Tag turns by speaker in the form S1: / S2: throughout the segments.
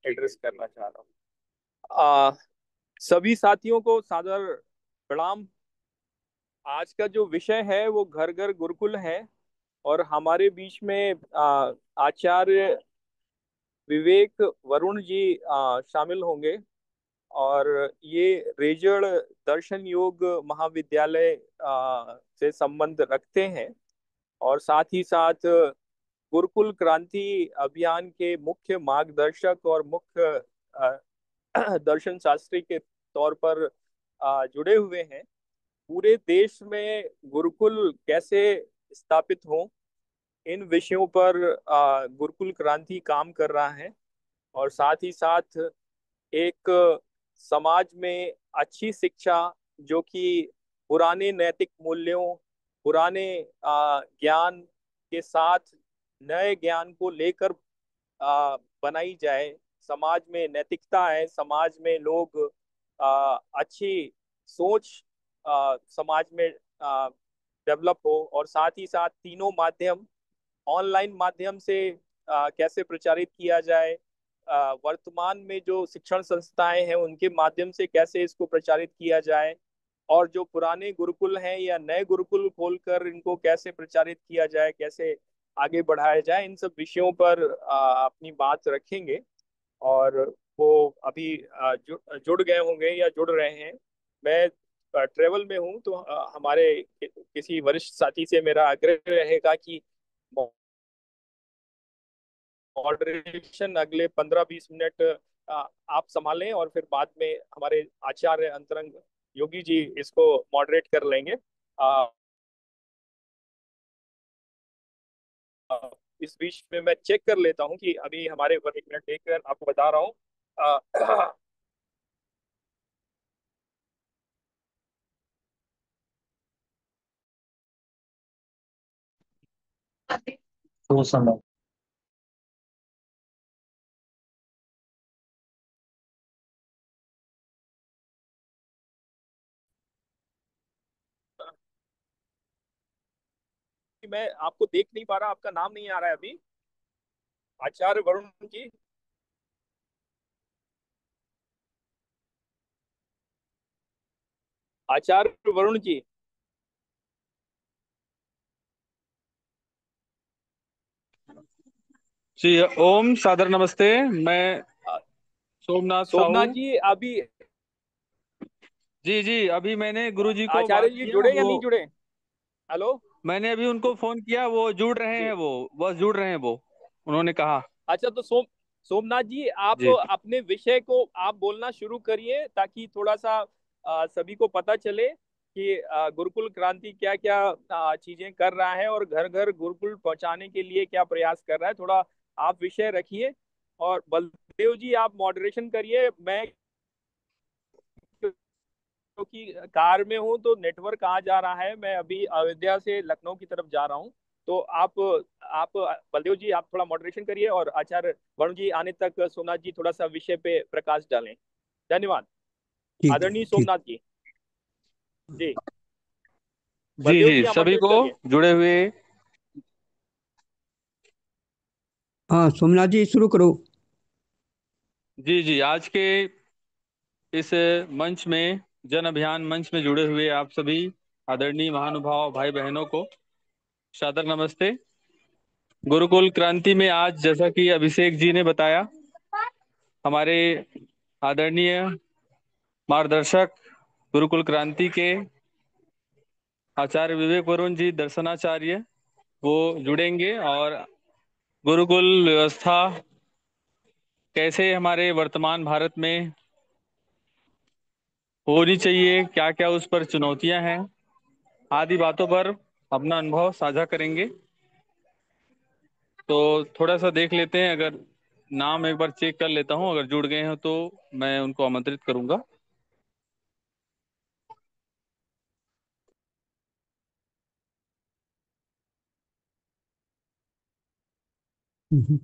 S1: Address करना चाह रहा हूँ। सभी साथियों को सादर प्रणाम। आज का जो विषय है वो घर घर गुरुकुल है। और हमारे बीच में आचार्य विवेक वरुण जी शामिल होंगे। और ये रेजड़ दर्शन योग महाविद्यालय से संबंध रखते हैं। और साथ ही साथ गुरुकुल क्रांति अभियान के मुख्य मार्गदर्शक और मुख्य अ, दर्शन शास्त्री के तौर पर जुड़े हुए हैं। पूरे देश में गुरुकुल कैसे स्थापित हो, इन विषयों पर गुरुकुल क्रांति काम कर रहा है। और साथ ही साथ एक समाज में अच्छी शिक्षा, जो कि पुराने नैतिक मूल्यों, पुराने ज्ञान के साथ नए ज्ञान को लेकर बनाई जाए। समाज में नैतिकता है, समाज में लोग अच्छी सोच समाज में डेवलप हो। और साथ ही साथ तीनों माध्यम, ऑनलाइन माध्यम से कैसे प्रचारित किया जाए, वर्तमान में जो शिक्षण संस्थाएं हैं उनके माध्यम से कैसे इसको प्रचारित किया जाए, और जो पुराने गुरुकुल हैं या नए गुरुकुल खोलकर इनको कैसे प्रचारित किया जाए, कैसे आगे बढ़ाया जाए, इन सब विषयों पर अपनी बात रखेंगे। और वो अभी जुड़ गए होंगे या जुड़ रहे हैं। मैं ट्रेवल में हूँ, तो हमारे किसी वरिष्ठ साथी से मेरा आग्रह रहेगा कि मॉडरेशन अगले 15-20 मिनट आप संभालें, और फिर बाद में हमारे आचार्य अंतरंग योगी जी इसको मॉडरेट कर लेंगे। अ, इस बीच में मैं चेक कर लेता हूँ कि अभी हमारे ऊपर 1 मिनट देकर आपको बता रहा हूँ। अ,
S2: तो समय।
S1: मैं आपको देख नहीं पा रहा, आपका नाम नहीं आ रहा है अभी। आचार्य वरुण जी। आचार्य वरुण जी।
S2: जी, ओम सादर नमस्ते। मैं
S1: अ,
S2: सोमनाथ साहू।
S1: सोमनाथ जी अभी।
S2: जी जी, अभी मैंने गुरुजी को
S1: आचार्य
S2: बात
S1: जी
S2: किया
S1: जुड़े या
S2: वो।
S1: नहीं जुड़े? हेलो।
S2: मैंने अभी उनको फोन किया, वो जुड़ रहे हैं,
S1: जी।
S2: वो बस जुड़ रहे हैं वो। उन्होंने कहा।
S1: अच्छा, तो सोमनाथ जी, आप
S2: जी
S1: अपने विषय को आप बोलना शुरू करिए, ताकि थोड़ा सा सभी को पता चले कि गुरुकुल क्रांति क्या क्या चीजें कर रहा है, और घर घर गुरुकुल पहुंचाने के लिए क्या प्रयास कर रहा है। थोड़ा आप विषय रखिए। और बलदेव जी, आप मॉडरेशन करिए। मैं क्योंकि कार में हूँ, तो नेटवर्क कहाँ जा रहा है, मैं अभी अयोध्या से लखनऊ की तरफ जा रहा हूँ। तो आप बलदेव जी, आप थोड़ा मॉडरेशन करिए, और आचार्य वरुण जी आने तक सोमनाथ जी थोड़ा सा विषय पे प्रकाश डालें। धन्यवाद।
S3: ठीक है,
S1: आदरणीय
S3: ठीक।
S1: सोमनाथ जी। जी।
S2: जी
S1: बलदेव
S2: जी,
S1: जी,
S2: सभी
S1: आमंत्रित
S2: को
S1: करिए।
S2: जुड़े हुए।
S3: हाँ, सोमनाथ जी शुरू करो।
S2: जी जी, आज के इस मंच में, जन अभियान मंच में जुड़े हुए आप सभी आदरणीय महानुभाव भाई बहनों को सादर नमस्ते। गुरुकुल क्रांति में आज, जैसा कि अभिषेक जी ने बताया, हमारे आदरणीय मार्गदर्शक गुरुकुल क्रांति के आचार्य विवेक वरुण जी दर्शनाचार्य, वो जुड़ेंगे। और गुरुकुल व्यवस्था कैसे हमारे वर्तमान भारत में होनी चाहिए, क्या क्या उस पर चुनौतियां हैं, आदि बातों पर अपना अनुभव साझा करेंगे। तो थोड़ा सा देख लेते हैं, अगर नाम एक बार चेक कर लेता हूं, अगर जुड़ गए हैं तो मैं उनको आमंत्रित करूंगा।
S3: हम्म।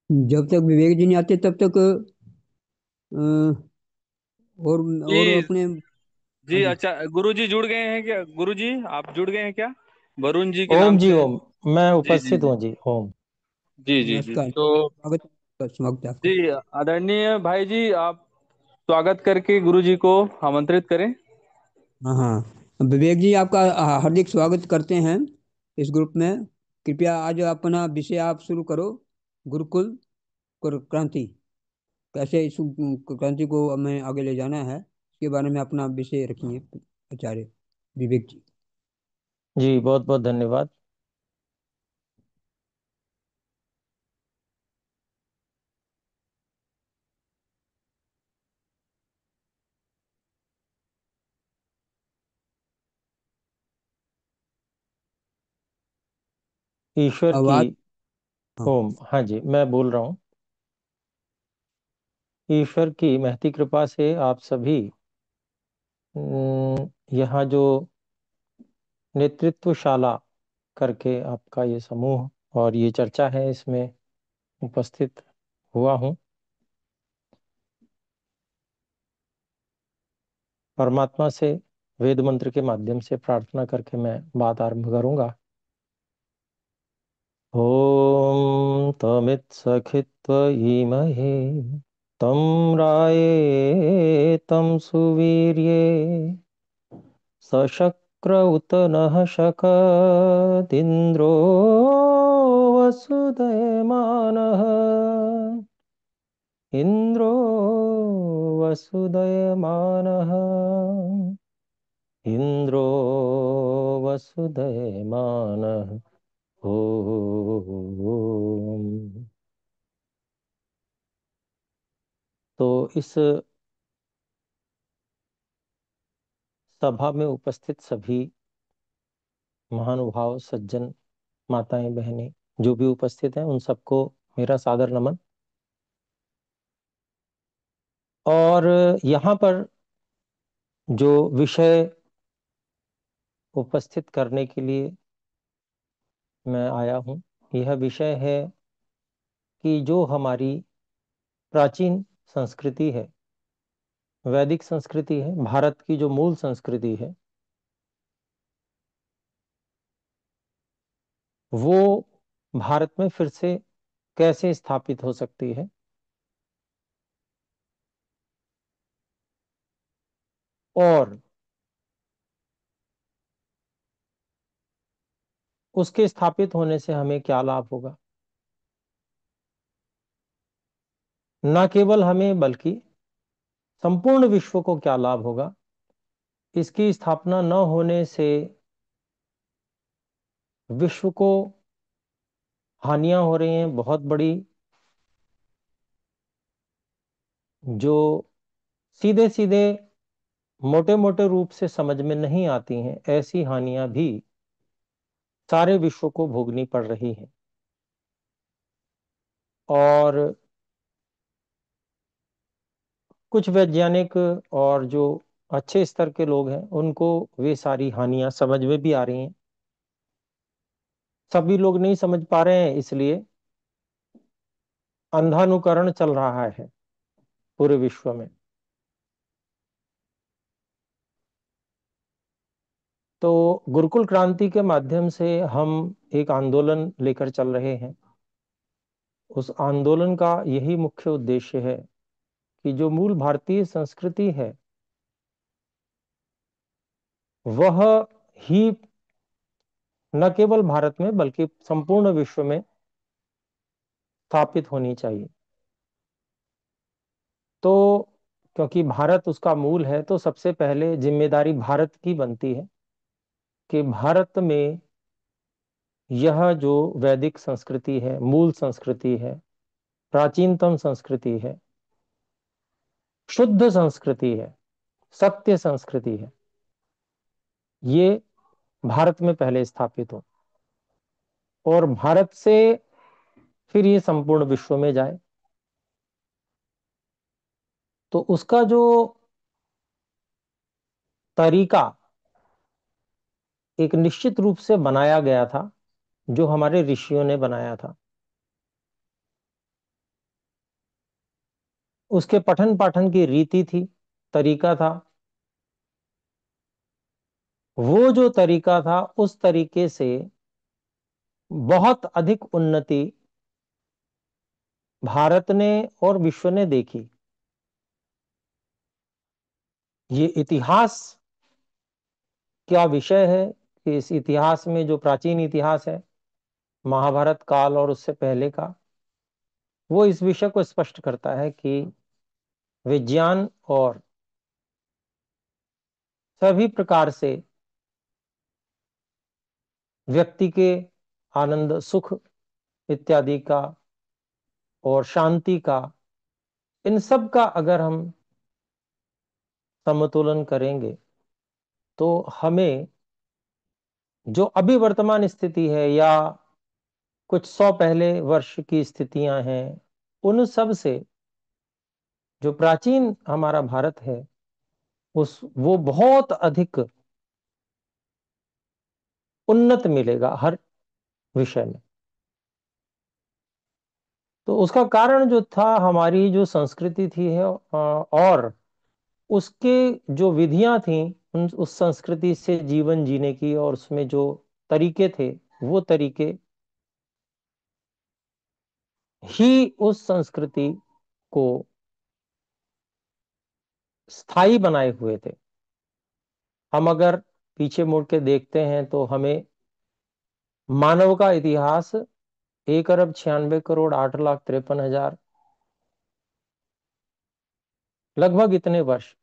S3: जब तक विवेक जी नहीं आते तब तक अ, और
S2: जी
S3: अपने। हाँ
S2: जी,
S3: जी।
S2: अच्छा, गुरु जी जुड़ गए हैं क्या? गुरु जी आप जुड़ गए हैं क्या? वरुण जी के
S4: ओम
S2: नाम
S4: जी
S2: से।
S4: ओम। मैं
S2: जी जी
S4: उपस्थित
S2: जी
S4: हूँ जी। ओम।
S2: जी जी जी।
S3: नमस्कार।
S2: तो
S3: स्वागत है आपका।
S2: जी, आदरणीय भाई जी, आप स्वागत करके गुरु जी को आमंत्रित करें।
S3: हाँ हाँ, विवेक जी आपका हार्दिक स्वागत करते हैं इस ग्रुप में। कृपया आज अपना विषय आप शुरू करो। गुरुकुल क्रांति, कैसे इस क्रांति को हमें आगे ले जाना है, इसके बारे में अपना विषय रखिए आचार्य विवेक जी।
S4: जी बहुत बहुत धन्यवाद। ईश्वर की।
S3: आवाज। हाँ।
S4: ओम। हाँ जी, मैं बोल रहा हूँ। ईश्वर की महती कृपा से आप सभी यहाँ जो नेतृत्वशाला करके आपका ये समूह और ये चर्चा है, इसमें उपस्थित हुआ हूँ। परमात्मा से वेद मंत्र के माध्यम से प्रार्थना करके मैं बात आरंभ करूंगा। ॐ तमित्सखित्वयीमहे तं राये तं सुवीर्ये सशक्र उत नः शकदिन्द्रो वसुदयमानः इन्द्रो वसुदयमानः इन्द्रो वसुदयमानः। ओम। तो इस सभा में उपस्थित सभी महानुभाव, सज्जन, माताएं, बहनें जो भी उपस्थित हैं, उन सबको मेरा सादर नमन। और यहाँ पर जो विषय उपस्थित करने के लिए मैं आया हूँ, यह विषय है कि जो हमारी प्राचीन संस्कृति है, वैदिक संस्कृति है, भारत की जो मूल संस्कृति है, वो भारत में फिर से कैसे स्थापित हो सकती है, और उसके स्थापित होने से हमें क्या लाभ होगा। न केवल हमें बल्कि संपूर्ण विश्व को क्या लाभ होगा। इसकी स्थापना न होने से विश्व को हानियां हो रही हैं बहुत बड़ी, जो सीधे सीधे मोटे मोटे रूप से समझ में नहीं आती हैं। ऐसी हानियां भी सारे विश्व को भोगनी पड़ रही हैं। और कुछ वैज्ञानिक और जो अच्छे स्तर के लोग हैं, उनको वे सारी हानियां समझ में भी आ रही हैं। सभी लोग नहीं समझ पा रहे हैं, इसलिए अंधानुकरण चल रहा है पूरे विश्व में। तो गुरुकुल क्रांति के माध्यम से हम एक आंदोलन लेकर चल रहे हैं। उस आंदोलन का यही मुख्य उद्देश्य है कि जो मूल भारतीय संस्कृति है, वह ही न केवल भारत में बल्कि संपूर्ण विश्व में स्थापित होनी चाहिए। तो क्योंकि भारत उसका मूल है, तो सबसे पहले जिम्मेदारी भारत की बनती है कि भारत में यह जो वैदिक संस्कृति है, मूल संस्कृति है, प्राचीनतम संस्कृति है, शुद्ध संस्कृति है, सत्य संस्कृति है, ये भारत में पहले स्थापित हो, और भारत से फिर ये संपूर्ण विश्व में जाए। तो उसका जो तरीका एक निश्चित रूप से बनाया गया था, जो हमारे ऋषियों ने बनाया था। उसके पठन पाठन की रीति थी, तरीका था, वो जो तरीका था उस तरीके से बहुत अधिक उन्नति भारत ने और विश्व ने देखी। ये इतिहास क्या विषय है कि इस इतिहास में, जो प्राचीन इतिहास है महाभारत काल और उससे पहले का, वो इस विषय को स्पष्ट करता है कि विज्ञान और सभी प्रकार से व्यक्ति के आनंद सुख इत्यादि का और शांति का, इन सब का अगर हम समतुलन करेंगे तो हमें जो अभी वर्तमान स्थिति है या कुछ 100 पहले वर्ष की स्थितियां हैं, उन सब से जो प्राचीन हमारा भारत है उस वो बहुत अधिक उन्नत मिलेगा हर विषय में। तो उसका कारण जो था, हमारी जो संस्कृति थी है, और उसके जो विधियां थी, उस संस्कृति से जीवन जीने की, और उसमें जो तरीके थे, वो तरीके ही उस संस्कृति को स्थायी बनाए हुए थे। हम अगर पीछे मुड़ के देखते हैं तो हमें मानव का इतिहास 1 अरब 96 करोड़ 8 लाख 53 हजार, लगभग इतने वर्ष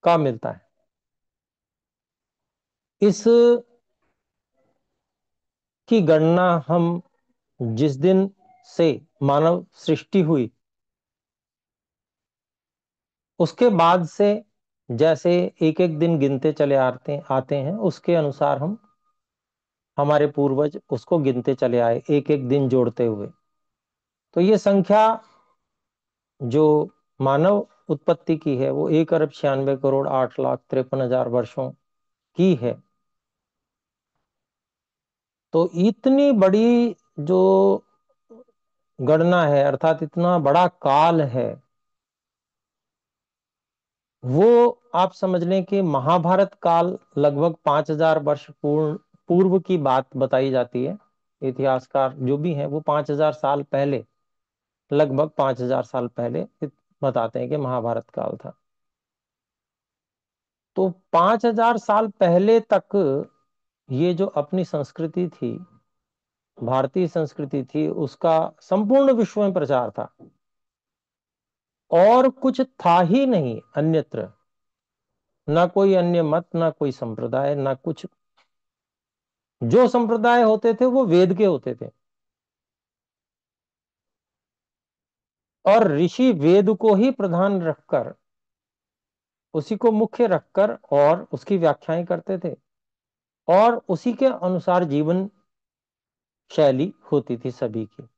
S4: का मिलता है। इस की गणना हम जिस दिन से मानव सृष्टि हुई उसके बाद से जैसे एक एक दिन गिनते चले आते आते हैं, उसके अनुसार हम, हमारे पूर्वज उसको गिनते चले आए एक एक दिन जोड़ते हुए। तो ये संख्या जो मानव उत्पत्ति की है वो 1 अरब 96 करोड़ 8 लाख 53 हजार वर्षों की है। तो इतनी बड़ी जो गणना है, अर्थात इतना बड़ा काल है, वो आप समझ लें कि महाभारत काल लगभग 5 हजार वर्ष पूर्व की बात बताई जाती है। इतिहासकार जो भी हैं वो 5 हजार साल पहले, लगभग 5 हजार साल पहले बताते हैं कि महाभारत काल था। तो 5 हजार साल पहले तक ये जो अपनी संस्कृति थी, भारतीय संस्कृति थी, उसका संपूर्ण विश्व में प्रचार था, और कुछ था ही नहीं अन्यत्र, ना कोई अन्य मत, ना कोई संप्रदाय, ना कुछ। जो संप्रदाय होते थे वो वेद के होते थे, और ऋषि वेद को ही प्रधान रखकर, उसी को मुख्य रखकर और उसकी व्याख्याएं करते थे, और उसी के अनुसार जीवन शैली होती थी सभी की।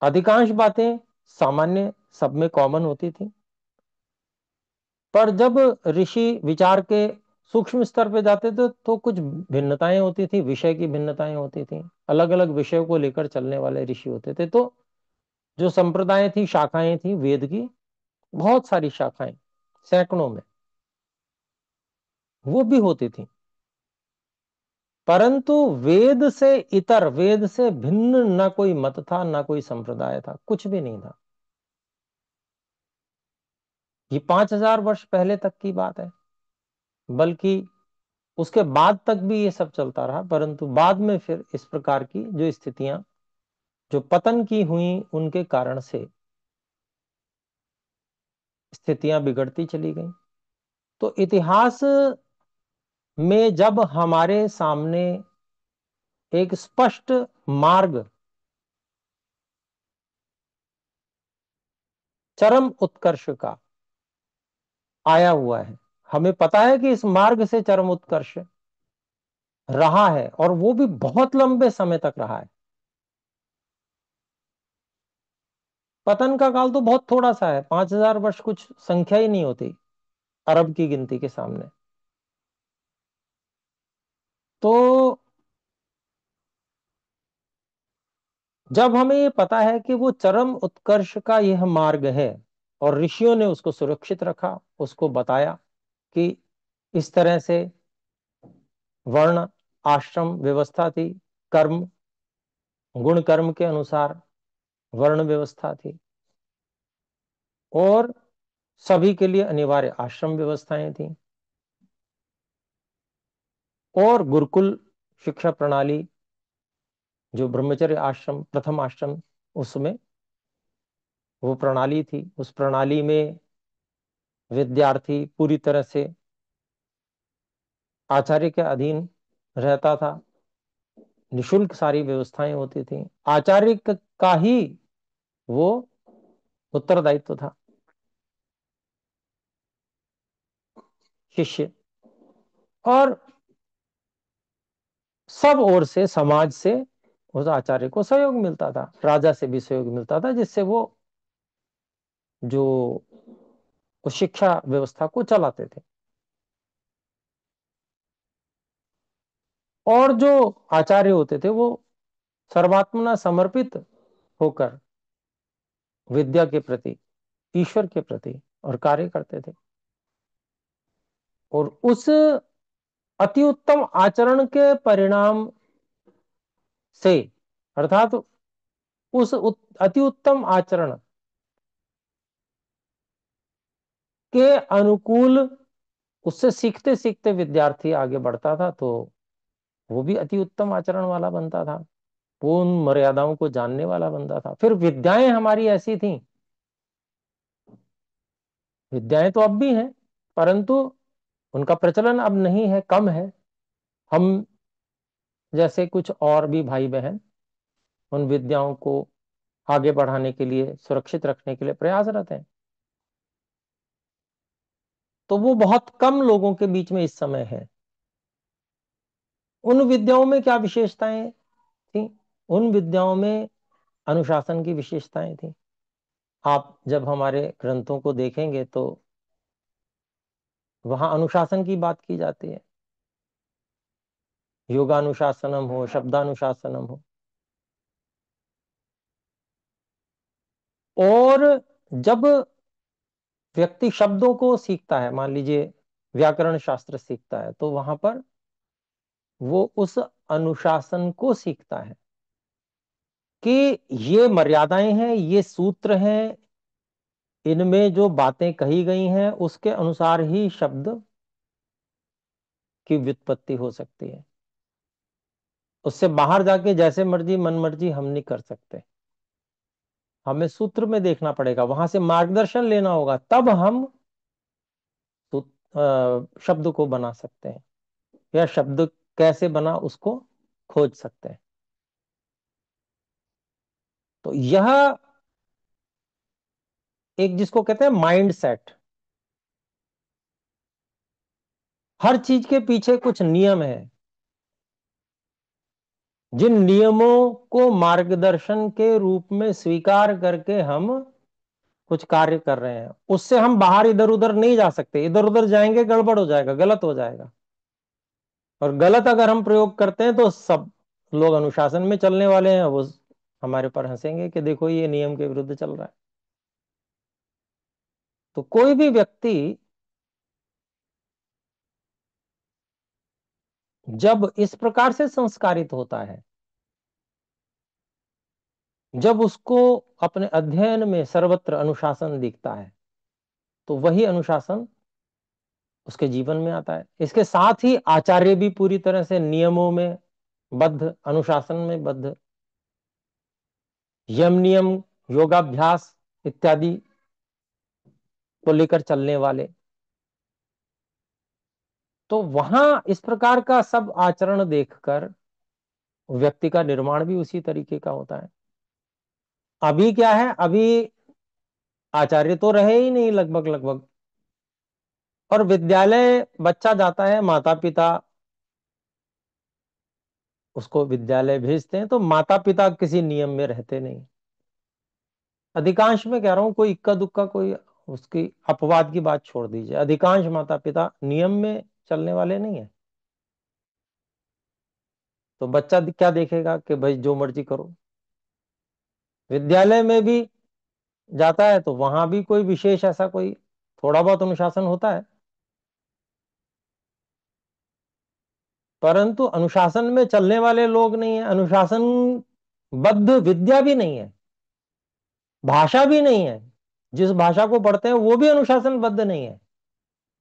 S4: अधिकांश बातें सामान्य, सब में कॉमन होती थी। पर जब ऋषि विचार के सूक्ष्म स्तर पे जाते थे तो कुछ भिन्नताएं होती थी, विषय की भिन्नताएं होती थी, अलग अलग विषयों को लेकर चलने वाले ऋषि होते थे। तो जो संप्रदाय थी, शाखाएं थी वेद की, बहुत सारी शाखाएं, सैकड़ों में, वो भी होती थी। परंतु वेद से इतर, वेद से भिन्न ना कोई मत था, ना कोई संप्रदाय था, कुछ भी नहीं था। ये 5 हजार वर्ष पहले तक की बात है, बल्कि उसके बाद तक भी ये सब चलता रहा। परंतु बाद में फिर इस प्रकार की जो स्थितियां, जो पतन की हुई, उनके कारण से स्थितियां बिगड़ती चली गई। तो इतिहास में जब हमारे सामने एक स्पष्ट मार्ग, चरम उत्कर्ष का आया हुआ है, हमें पता है कि इस मार्ग से चरम उत्कर्ष रहा है, और वो भी बहुत लंबे समय तक रहा है। पतन का काल तो बहुत थोड़ा सा है, 5 हजार वर्ष कुछ संख्या ही नहीं होती अरब की गिनती के सामने। तो जब हमें ये पता है कि वो चरम उत्कर्ष का यह मार्ग है और ऋषियों ने उसको सुरक्षित रखा, उसको बताया कि इस तरह से वर्ण आश्रम व्यवस्था थी, कर्म गुण कर्म के अनुसार वर्ण व्यवस्था थी, और सभी के लिए अनिवार्य आश्रम व्यवस्थाएं थी, और गुरुकुल शिक्षा प्रणाली जो ब्रह्मचर्य आश्रम प्रथम आश्रम उसमें वो प्रणाली थी, उस प्रणाली में विद्यार्थी पूरी तरह से आचार्य के अधीन रहता था, निशुल्क सारी व्यवस्थाएं होती थी, आचार्य का ही वो उत्तरदायित्व था। शिष्य और सब ओर से समाज से उस आचार्य को सहयोग मिलता था, राजा से भी सहयोग मिलता था, जिससे वो जो उस शिक्षा व्यवस्था को चलाते थे। और जो आचार्य होते थे वो सर्वात्मना समर्पित होकर विद्या के प्रति, ईश्वर के प्रति और कार्य करते थे, और उस अति उत्तम आचरण के परिणाम से, अर्थात उस अति उत्तम आचरण के अनुकूल उससे सीखते सीखते विद्यार्थी आगे बढ़ता था, तो वो भी अति उत्तम आचरण वाला बनता था, वो उन मर्यादाओं को जानने वाला बनता था। फिर विद्याएं हमारी ऐसी थी, विद्याएं तो अब भी हैं, परंतु उनका प्रचलन अब नहीं है, कम है। हम जैसे कुछ और भी भाई बहन उन विद्याओं को आगे बढ़ाने के लिए, सुरक्षित रखने के लिए प्रयासरत हैं। तो वो बहुत कम लोगों के बीच में इस समय है। उन विद्याओं में क्या विशेषताएं थी? उन विद्याओं में अनुशासन की विशेषताएं थी। आप जब हमारे ग्रंथों को देखेंगे तो वहां अनुशासन की बात की जाती है, योगानुशासनम हो, शब्दानुशासनम हो। और जब व्यक्ति शब्दों को सीखता है, मान लीजिए व्याकरण शास्त्र सीखता है, तो वहां पर वो उस अनुशासन को सीखता है कि ये मर्यादाएं हैं, ये सूत्र हैं, इनमें जो बातें कही गई हैं उसके अनुसार ही शब्द की व्युत्पत्ति हो सकती है। उससे बाहर जाके जैसे मर्जी मन मर्जी हम नहीं कर सकते। हमें सूत्र में देखना पड़ेगा, वहां से मार्गदर्शन लेना होगा, तब हम शब्द को बना सकते हैं, या शब्द कैसे बना उसको खोज सकते हैं। तो यह एक जिसको कहते हैं माइंड सेट, हर चीज के पीछे कुछ नियम है, जिन नियमों को मार्गदर्शन के रूप में स्वीकार करके हम कुछ कार्य कर रहे हैं, उससे हम बाहर इधर उधर नहीं जा सकते। इधर उधर जाएंगे गड़बड़ हो जाएगा, गलत हो जाएगा, और गलत अगर हम प्रयोग करते हैं तो सब लोग अनुशासन में चलने वाले हैं वो हमारे पर हंसेंगे कि देखो ये नियम के विरुद्ध चल रहा है। तो कोई भी व्यक्ति जब इस प्रकार से संस्कारित होता है, जब उसको अपने अध्ययन में सर्वत्र अनुशासन दिखता है, तो वही अनुशासन उसके जीवन में आता है। इसके साथ ही आचार्य भी पूरी तरह से नियमों में बद्ध, अनुशासन में बद्ध, यम नियम योगाभ्यास इत्यादि को लेकर चलने वाले। तो वहां इस प्रकार का सब आचरण देखकर व्यक्ति का निर्माण भी उसी तरीके का होता है। अभी क्या है, अभी आचार्य तो रहे ही नहीं लगभग लगभग, और विद्यालय बच्चा जाता है, माता पिता उसको विद्यालय भेजते हैं, तो माता पिता किसी नियम में रहते नहीं। अधिकांश में कह रहा हूं, कोई इक्का दुक्का, कोई उसकी अपवाद की बात छोड़ दीजिए, अधिकांश माता पिता नियम में चलने वाले नहीं है। तो बच्चा क्या देखेगा कि भाई जो मर्जी करो, विद्यालय में भी जाता है तो वहां भी कोई विशेष ऐसा कोई थोड़ा बहुत अनुशासन होता है, परंतु अनुशासन में चलने वाले लोग नहीं है, अनुशासन बद्ध विद्या भी नहीं है, भाषा भी नहीं है। जिस भाषा को पढ़ते हैं वो भी अनुशासनबद्ध नहीं है,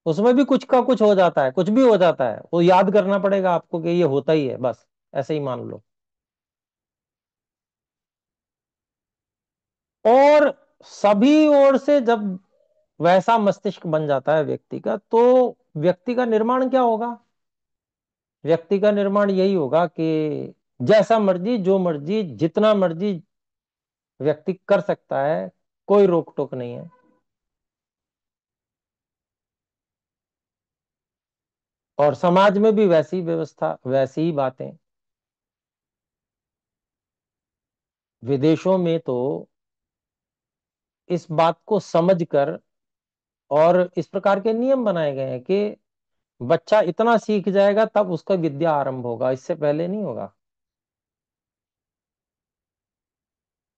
S4: उसमें भी कुछ का कुछ हो जाता है, कुछ भी हो जाता है, वो याद करना पड़ेगा आपको कि ये होता ही है, बस ऐसे ही मान लो। और सभी ओर से जब वैसा मस्तिष्क बन जाता है व्यक्ति का, तो व्यक्ति का निर्माण क्या होगा? व्यक्ति का निर्माण यही होगा कि जैसा मर्जी, जो मर्जी, जितना मर्जी व्यक्ति कर सकता है, कोई रोक टोक नहीं है। और समाज में भी वैसी व्यवस्था, वैसी ही बातें। विदेशों में तो इस बात को समझकर और इस प्रकार के नियम बनाए गए हैं कि बच्चा इतना सीख जाएगा तब उसका विद्या आरंभ होगा, इससे पहले नहीं होगा।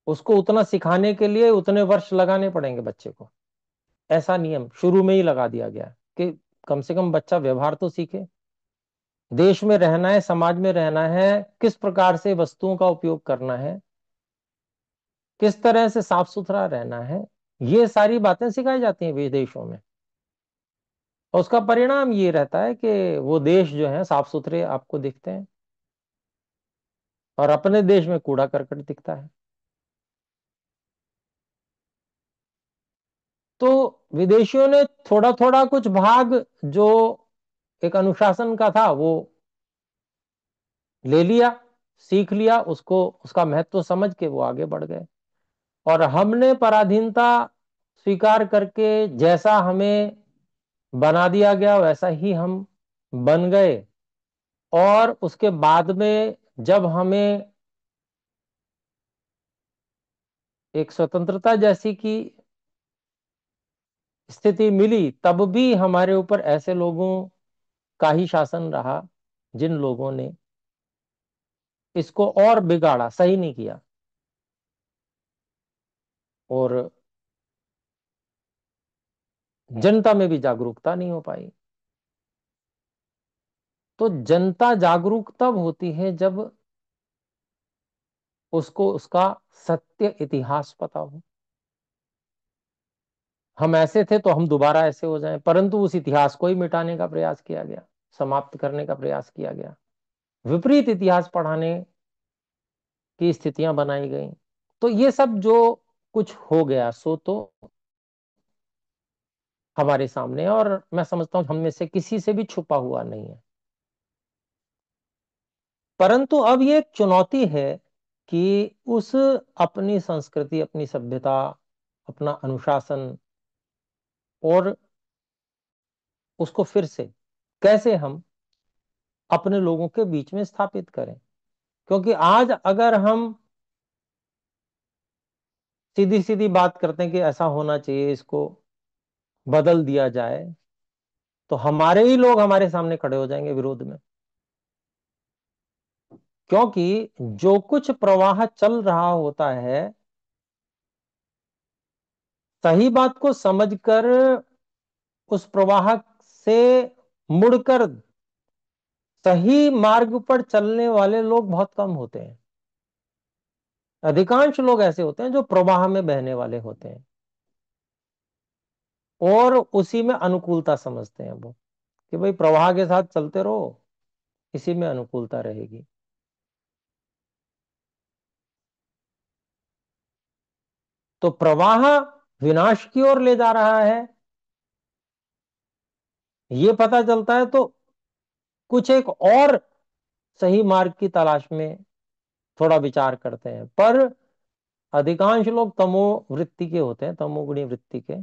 S4: उसको उतना सिखाने के लिए उतने वर्ष लगाने पड़ेंगे बच्चे को। ऐसा नियम शुरू में ही लगा दिया गया है कि कम से कम बच्चा व्यवहार तो सीखे। देश में रहना है, समाज में रहना है, किस प्रकार से वस्तुओं का उपयोग करना है, किस तरह से साफ सुथरा रहना है, ये सारी बातें सिखाई जाती हैं विदेशों में। और उसका परिणाम ये रहता है कि वो देश जो है साफ सुथरे आपको दिखते हैं, और अपने देश में कूड़ा करकट दिखता है। तो विदेशियों ने थोड़ा थोड़ा कुछ भाग जो एक अनुशासन का था वो ले लिया, सीख लिया, उसको उसका महत्व समझ के वो आगे बढ़ गए। और हमने पराधीनता स्वीकार करके जैसा हमें बना दिया गया वैसा ही हम बन गए। और उसके बाद में जब हमें एक स्वतंत्रता जैसी की स्थिति मिली, तब भी हमारे ऊपर ऐसे लोगों का ही शासन रहा जिन लोगों ने इसको और बिगाड़ा, सही नहीं किया। और जनता में भी जागरूकता नहीं हो पाई। तो जनता जागरूक तब होती है जब उसको उसका सत्य इतिहास पता हो। हम ऐसे थे तो हम दोबारा ऐसे हो जाएं, परंतु उस इतिहास को ही मिटाने का प्रयास किया गया, समाप्त करने का प्रयास किया गया, विपरीत इतिहास पढ़ाने की स्थितियां बनाई गई। तो ये सब जो कुछ हो गया सो तो हमारे सामने है, और मैं समझता हूं हम में से किसी से भी छुपा हुआ नहीं है। परंतु अब ये एक चुनौती है कि उस अपनी संस्कृति, अपनी सभ्यता, अपना अनुशासन, और उसको फिर से कैसे हम अपने लोगों के बीच में स्थापित करें। क्योंकि आज अगर हम सीधी सीधी बात करते हैं कि ऐसा होना चाहिए, इसको बदल दिया जाए, तो हमारे ही लोग हमारे सामने खड़े हो जाएंगे विरोध में। क्योंकि जो कुछ प्रवाह चल रहा होता है, सही बात को समझकर उस प्रवाह से मुड़कर सही मार्ग पर चलने वाले लोग बहुत कम होते हैं। अधिकांश लोग ऐसे होते हैं जो प्रवाह में बहने वाले होते हैं और उसी में अनुकूलता समझते हैं वो, कि भाई प्रवाह के साथ चलते रहो, इसी में अनुकूलता रहेगी। तो प्रवाह विनाश की ओर ले जा रहा है, ये पता चलता है तो कुछ एक और सही मार्ग की तलाश में थोड़ा विचार करते हैं। पर अधिकांश लोग तमो वृत्ति के होते हैं, तमोगुणी वृत्ति के।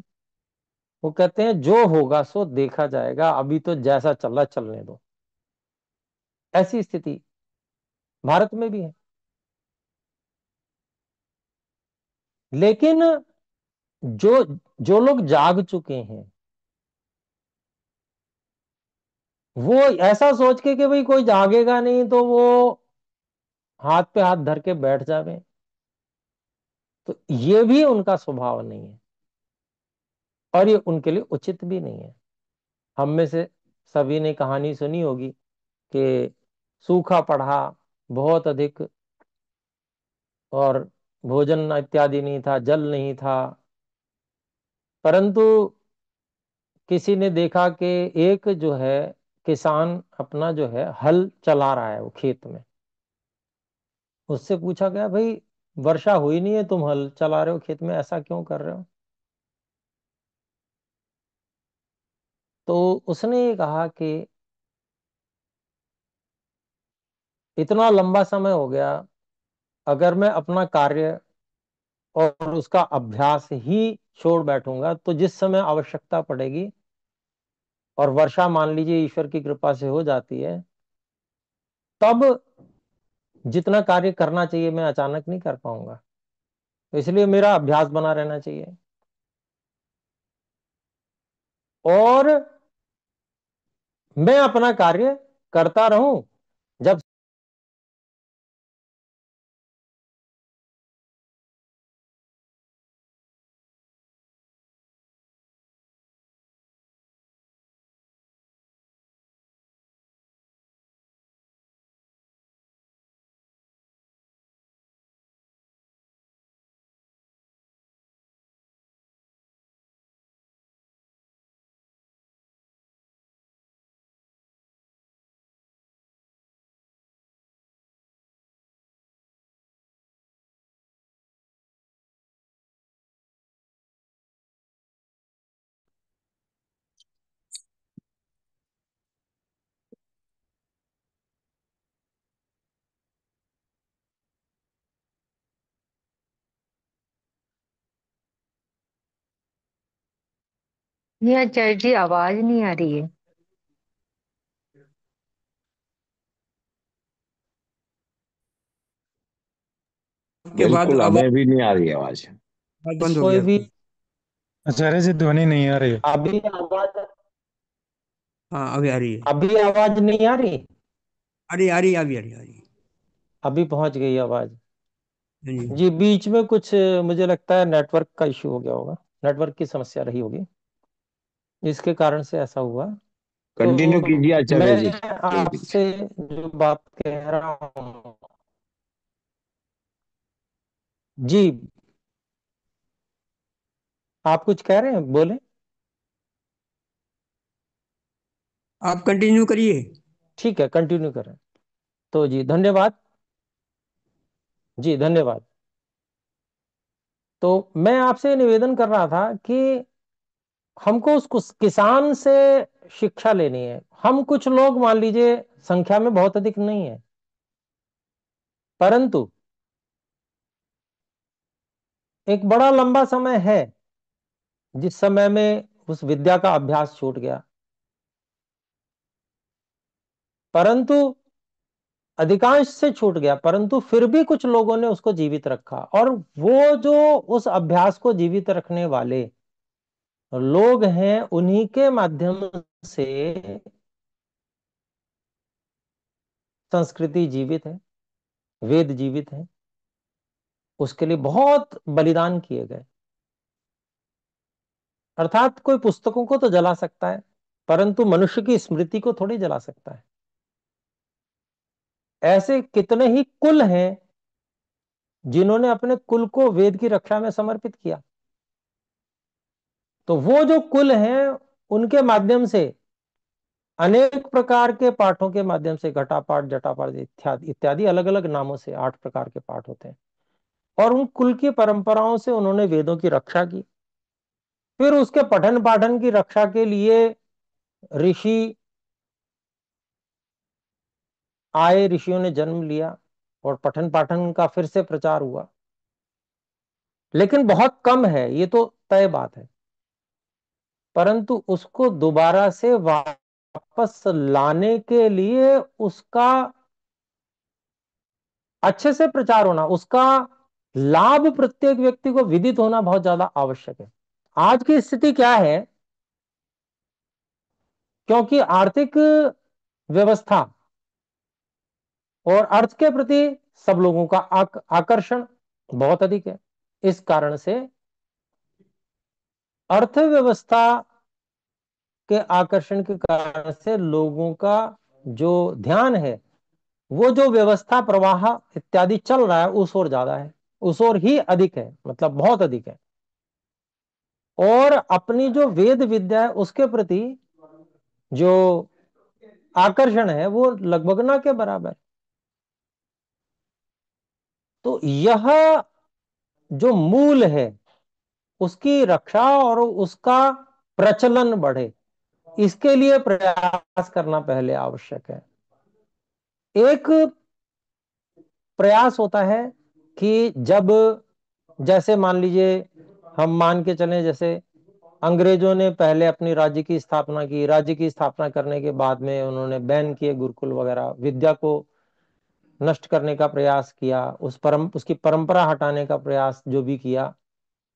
S4: वो कहते हैं जो होगा सो देखा जाएगा, अभी तो जैसा चल रहा चलने दो। ऐसी स्थिति भारत में भी है। लेकिन जो जो लोग जाग चुके हैं, वो ऐसा सोच के कि भाई कोई जागेगा नहीं तो वो हाथ पे हाथ धर के बैठ जावे, तो ये भी उनका स्वभाव नहीं है और ये उनके लिए उचित भी नहीं है। हम में से सभी ने कहानी सुनी होगी कि सूखा पड़ा बहुत अधिक और भोजन इत्यादि नहीं था, जल नहीं था, परंतु किसी ने देखा कि एक जो है किसान अपना जो है हल चला रहा है वो खेत में। उससे पूछा गया, भाई वर्षा हुई नहीं है, तुम हल चला रहे हो खेत में, ऐसा क्यों कर रहे हो? तो उसने ये कहा कि इतना लंबा समय हो गया, अगर मैं अपना कार्य और उसका अभ्यास ही छोड़ बैठूंगा तो जिस समय आवश्यकता पड़ेगी और वर्षा मान लीजिए ईश्वर की कृपा से हो जाती है, तब जितना कार्य करना चाहिए मैं अचानक नहीं कर पाऊंगा। तो इसलिए मेरा अभ्यास बना रहना चाहिए और मैं अपना कार्य करता रहूं। जब
S5: ये आचार्य जी आवाज नहीं आ रही है।
S3: के बाद
S6: बिल्कुल,
S3: आवाज
S6: हमें भी नहीं आ रही आवाज।
S3: बंद हो
S4: कोई
S3: गया
S4: भी
S3: आपकी।
S7: आचार्य जी ध्वनि नहीं आ रही है।
S4: अभी आवाज
S3: हाँ अभी आ रही है।
S4: अभी आवाज नहीं आ रही?
S3: आ रही अभी आ रही आ रही।
S4: अभी पहुंच गई आवाज।
S3: हाँ जी।
S4: जी, बीच में कुछ मुझे लगता है नेटवर्क का इश्यू हो गया होगा, नेटवर्क की समस्या रही होगी, इसके कारण से ऐसा हुआ।
S6: कंटिन्यू
S4: तो
S6: कीजिए आचार्य जी।
S4: मैं आपसे जो बात कह रहा हूँ, जी आप कुछ कह रहे हैं, बोले।
S3: आप कंटिन्यू करिए।
S4: ठीक है, कंटिन्यू करें। तो जी धन्यवाद। जी धन्यवाद। तो मैं आपसे निवेदन कर रहा था कि हमको उस किसान से शिक्षा लेनी है। हम कुछ लोग मान लीजिए संख्या में बहुत अधिक नहीं है, परंतु एक बड़ा लंबा समय है जिस समय में उस विद्या का अभ्यास छूट गया, परंतु अधिकांश से छूट गया, परंतु फिर भी कुछ लोगों ने उसको जीवित रखा। और वो जो उस अभ्यास को जीवित रखने वाले लोग हैं, उन्हीं के माध्यम से संस्कृति जीवित है, वेद जीवित है। उसके लिए बहुत बलिदान किए गए। अर्थात कोई पुस्तकों को तो जला सकता है, परंतु मनुष्य की स्मृति को थोड़ी जला सकता है। ऐसे कितने ही कुल हैं जिन्होंने अपने कुल को वेद की रक्षा में समर्पित किया। तो वो जो कुल हैं, उनके माध्यम से अनेक प्रकार के पाठों के माध्यम से, घटापाठ, जटापाठ इत्यादि इत्यादि अलग अलग नामों से 8 प्रकार के पाठ होते हैं, और उन कुल की परंपराओं से उन्होंने वेदों की रक्षा की। फिर उसके पठन पाठन की रक्षा के लिए ऋषि आए, ऋषियों ने जन्म लिया और पठन पाठन का फिर से प्रचार हुआ। लेकिन बहुत कम है, ये तो तय बात है, परंतु उसको दोबारा से वापस लाने के लिए उसका अच्छे से प्रचार होना, उसका लाभ प्रत्येक व्यक्ति को विदित होना बहुत ज्यादा आवश्यक है। आज की स्थिति क्या है? क्योंकि आर्थिक व्यवस्था और अर्थ के प्रति सब लोगों का आकर्षण बहुत अधिक है, इस कारण से अर्थव्यवस्था के आकर्षण के कारण से लोगों का जो ध्यान है वो जो व्यवस्था प्रवाह इत्यादि चल रहा है उस ओर ज्यादा है, उस ओर ही अधिक है, मतलब बहुत अधिक है। और अपनी जो वेद विद्या है उसके प्रति जो आकर्षण है वो लगभग ना के बराबर। तो यह जो मूल है उसकी रक्षा और उसका प्रचलन बढ़े, इसके लिए प्रयास करना पहले आवश्यक है। एक प्रयास होता है कि जब, जैसे मान लीजिए, हम मान के चलें जैसे अंग्रेजों ने पहले अपनी राज्य की स्थापना की, राज्य की स्थापना करने के बाद में उन्होंने बैन किए गुरुकुल वगैरह, विद्या को नष्ट करने का प्रयास किया, उसकी परंपरा हटाने का प्रयास जो भी किया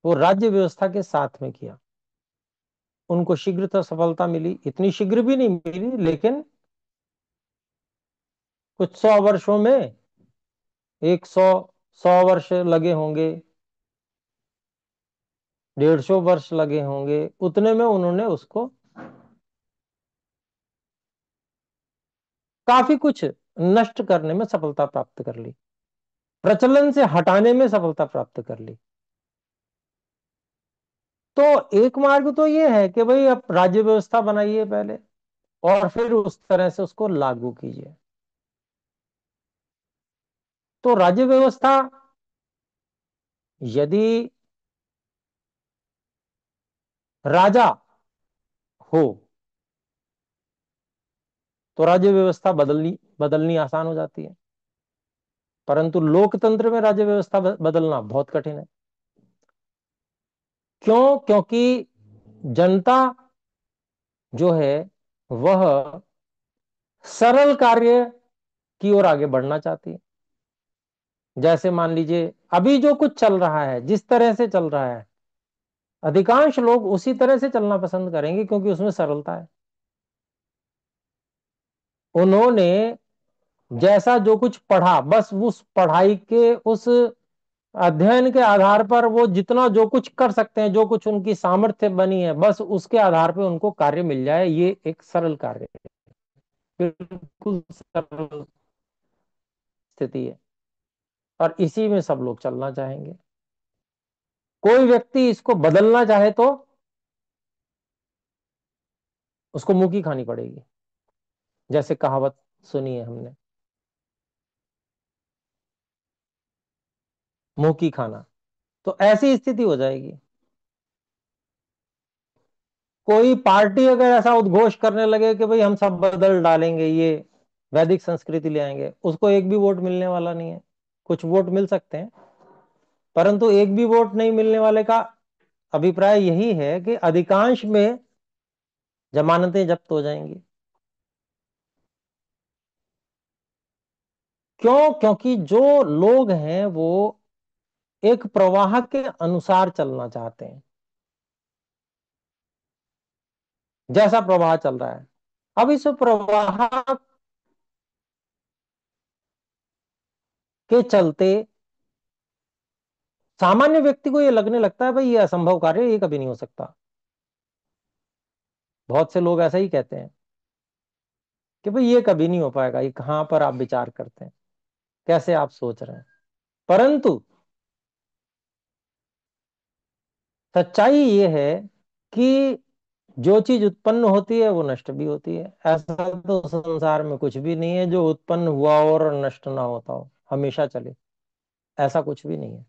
S4: वो राज्य व्यवस्था के साथ में किया। उनको शीघ्रता सफलता मिली, इतनी शीघ्र भी नहीं मिली, लेकिन कुछ 100 वर्षों में, 100 वर्ष लगे होंगे, 150 वर्ष लगे होंगे, उतने में उन्होंने उसको काफी कुछ नष्ट करने में सफलता प्राप्त कर ली, प्रचलन से हटाने में सफलता प्राप्त कर ली। तो एक मार्ग तो ये है कि भाई अब राज्य व्यवस्था बनाइए पहले और फिर उस तरह से उसको लागू कीजिए। तो राज्य व्यवस्था यदि राजा हो तो राज्य व्यवस्था बदलनी बदलनी आसान हो जाती है, परंतु लोकतंत्र में राज्य व्यवस्था बदलना बहुत कठिन है। क्यों? क्योंकि जनता जो है वह सरल कार्य की ओर आगे बढ़ना चाहती है। जैसे मान लीजिए अभी जो कुछ चल रहा है, जिस तरह से चल रहा है, अधिकांश लोग उसी तरह से चलना पसंद करेंगे क्योंकि उसमें सरलता है। उन्होंने जैसा जो कुछ पढ़ा, बस उस पढ़ाई के उस अध्ययन के आधार पर वो जितना जो कुछ कर सकते हैं, जो कुछ उनकी सामर्थ्य बनी है, बस उसके आधार पर उनको कार्य मिल जाए, ये एक सरल कार्य है, बिल्कुल सरल स्थिति है। और इसी में सब लोग चलना चाहेंगे। कोई व्यक्ति इसको बदलना चाहे तो उसको मुंह की खानी पड़ेगी, जैसे कहावत सुनी है हमने, मुंह की खाना। तो ऐसी स्थिति हो जाएगी। कोई पार्टी अगर ऐसा उद्घोष करने लगे कि भाई हम सब बदल डालेंगे, ये वैदिक संस्कृति ले आएंगे, उसको एक भी वोट मिलने वाला नहीं है। कुछ वोट मिल सकते हैं, परंतु एक भी वोट नहीं मिलने वाले का अभिप्राय यही है कि अधिकांश में जमानतें जब्त हो जाएंगी। क्यों? क्योंकि जो लोग हैं वो एक प्रवाह के अनुसार चलना चाहते हैं, जैसा प्रवाह चल रहा है। अब इस प्रवाह के चलते सामान्य व्यक्ति को यह लगने लगता है भाई ये असंभव कार्य, ये कभी नहीं हो सकता। बहुत से लोग ऐसा ही कहते हैं कि भाई ये कभी नहीं हो पाएगा, ये कहां पर आप विचार करते हैं, कैसे आप सोच रहे हैं। परंतु सच्चाई ये है कि जो चीज उत्पन्न होती है वो नष्ट भी होती है। ऐसा तो संसार में कुछ भी नहीं है जो उत्पन्न हुआ हो और नष्ट ना होता हो, हमेशा चले, ऐसा कुछ भी नहीं है।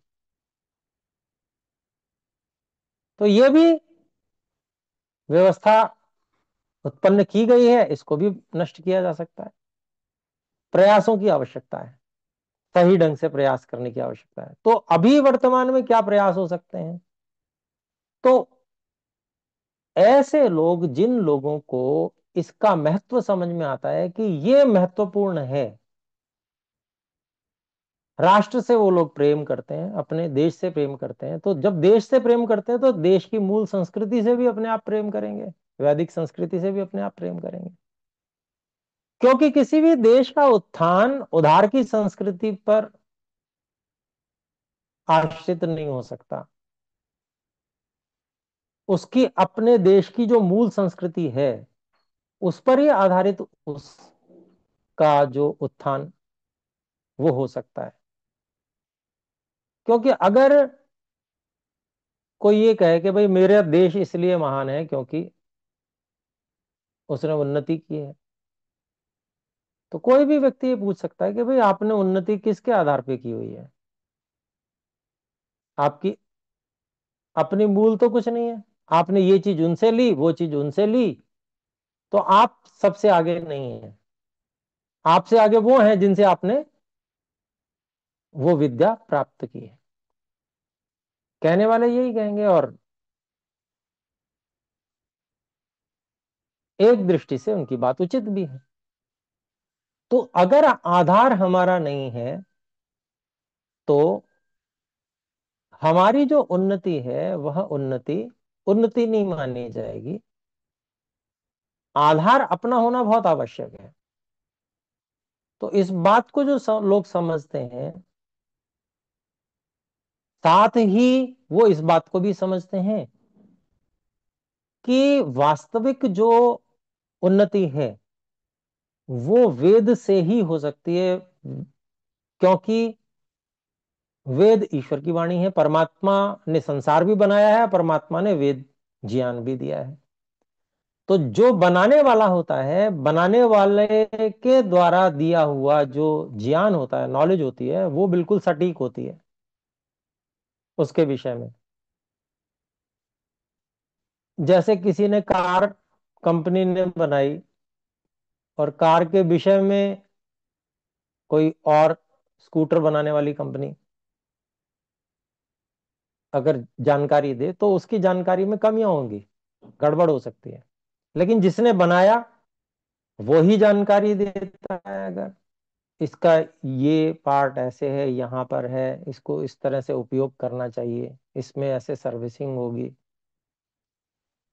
S4: तो ये भी व्यवस्था उत्पन्न की गई है, इसको भी नष्ट किया जा सकता है। प्रयासों की आवश्यकता है, सही ढंग से प्रयास करने की आवश्यकता है। तो अभी वर्तमान में क्या प्रयास हो सकते हैं? तो ऐसे लोग, जिन लोगों को इसका महत्व समझ में आता है कि ये महत्वपूर्ण है, राष्ट्र से वो लोग प्रेम करते हैं, अपने देश से प्रेम करते हैं, तो जब देश से प्रेम करते हैं तो देश की मूल संस्कृति से भी अपने आप प्रेम करेंगे, वैदिक संस्कृति से भी अपने आप प्रेम करेंगे। क्योंकि किसी भी देश का उत्थान उधार की संस्कृति पर आश्रित नहीं हो सकता। उसकी अपने देश की जो मूल संस्कृति है उस पर ही आधारित उसका जो उत्थान वो हो सकता है। क्योंकि अगर कोई ये कहे कि भाई मेरा देश इसलिए महान है क्योंकि उसने उन्नति की है, तो कोई भी व्यक्ति ये पूछ सकता है कि भाई आपने उन्नति किसके आधार पे की हुई है? आपकी अपनी मूल तो कुछ नहीं है। आपने ये चीज उनसे ली, वो चीज उनसे ली, तो आप सबसे आगे नहीं है। आपसे आगे वो हैं जिनसे आपने वो विद्या प्राप्त की है। कहने वाले यही कहेंगे, और एक दृष्टि से उनकी बात उचित भी है। तो अगर आधार हमारा नहीं है तो हमारी जो उन्नति है वह उन्नति उन्नति नहीं मानी जाएगी। आधार अपना होना बहुत आवश्यक है। तो इस बात को जो लोग समझते हैं, साथ ही वो इस बात को भी समझते हैं कि वास्तविक जो उन्नति है वो वेद से ही हो सकती है। क्योंकि वेद ईश्वर की वाणी है, परमात्मा ने संसार भी बनाया है, परमात्मा ने वेद ज्ञान भी दिया है। तो जो बनाने वाला होता है, बनाने वाले के द्वारा दिया हुआ जो ज्ञान होता है, नॉलेज होती है, वो बिल्कुल सटीक होती है उसके विषय में। जैसे किसी ने कार, कंपनी ने बनाई, और कार के विषय में कोई और स्कूटर बनाने वाली कंपनी अगर जानकारी दे तो उसकी जानकारी में कमियां होंगी, गड़बड़ हो सकती है। लेकिन जिसने बनाया वो ही जानकारी देता है, अगर इसका ये पार्ट ऐसे है, यहाँ पर है, इसको इस तरह से उपयोग करना चाहिए, इसमें ऐसे सर्विसिंग होगी,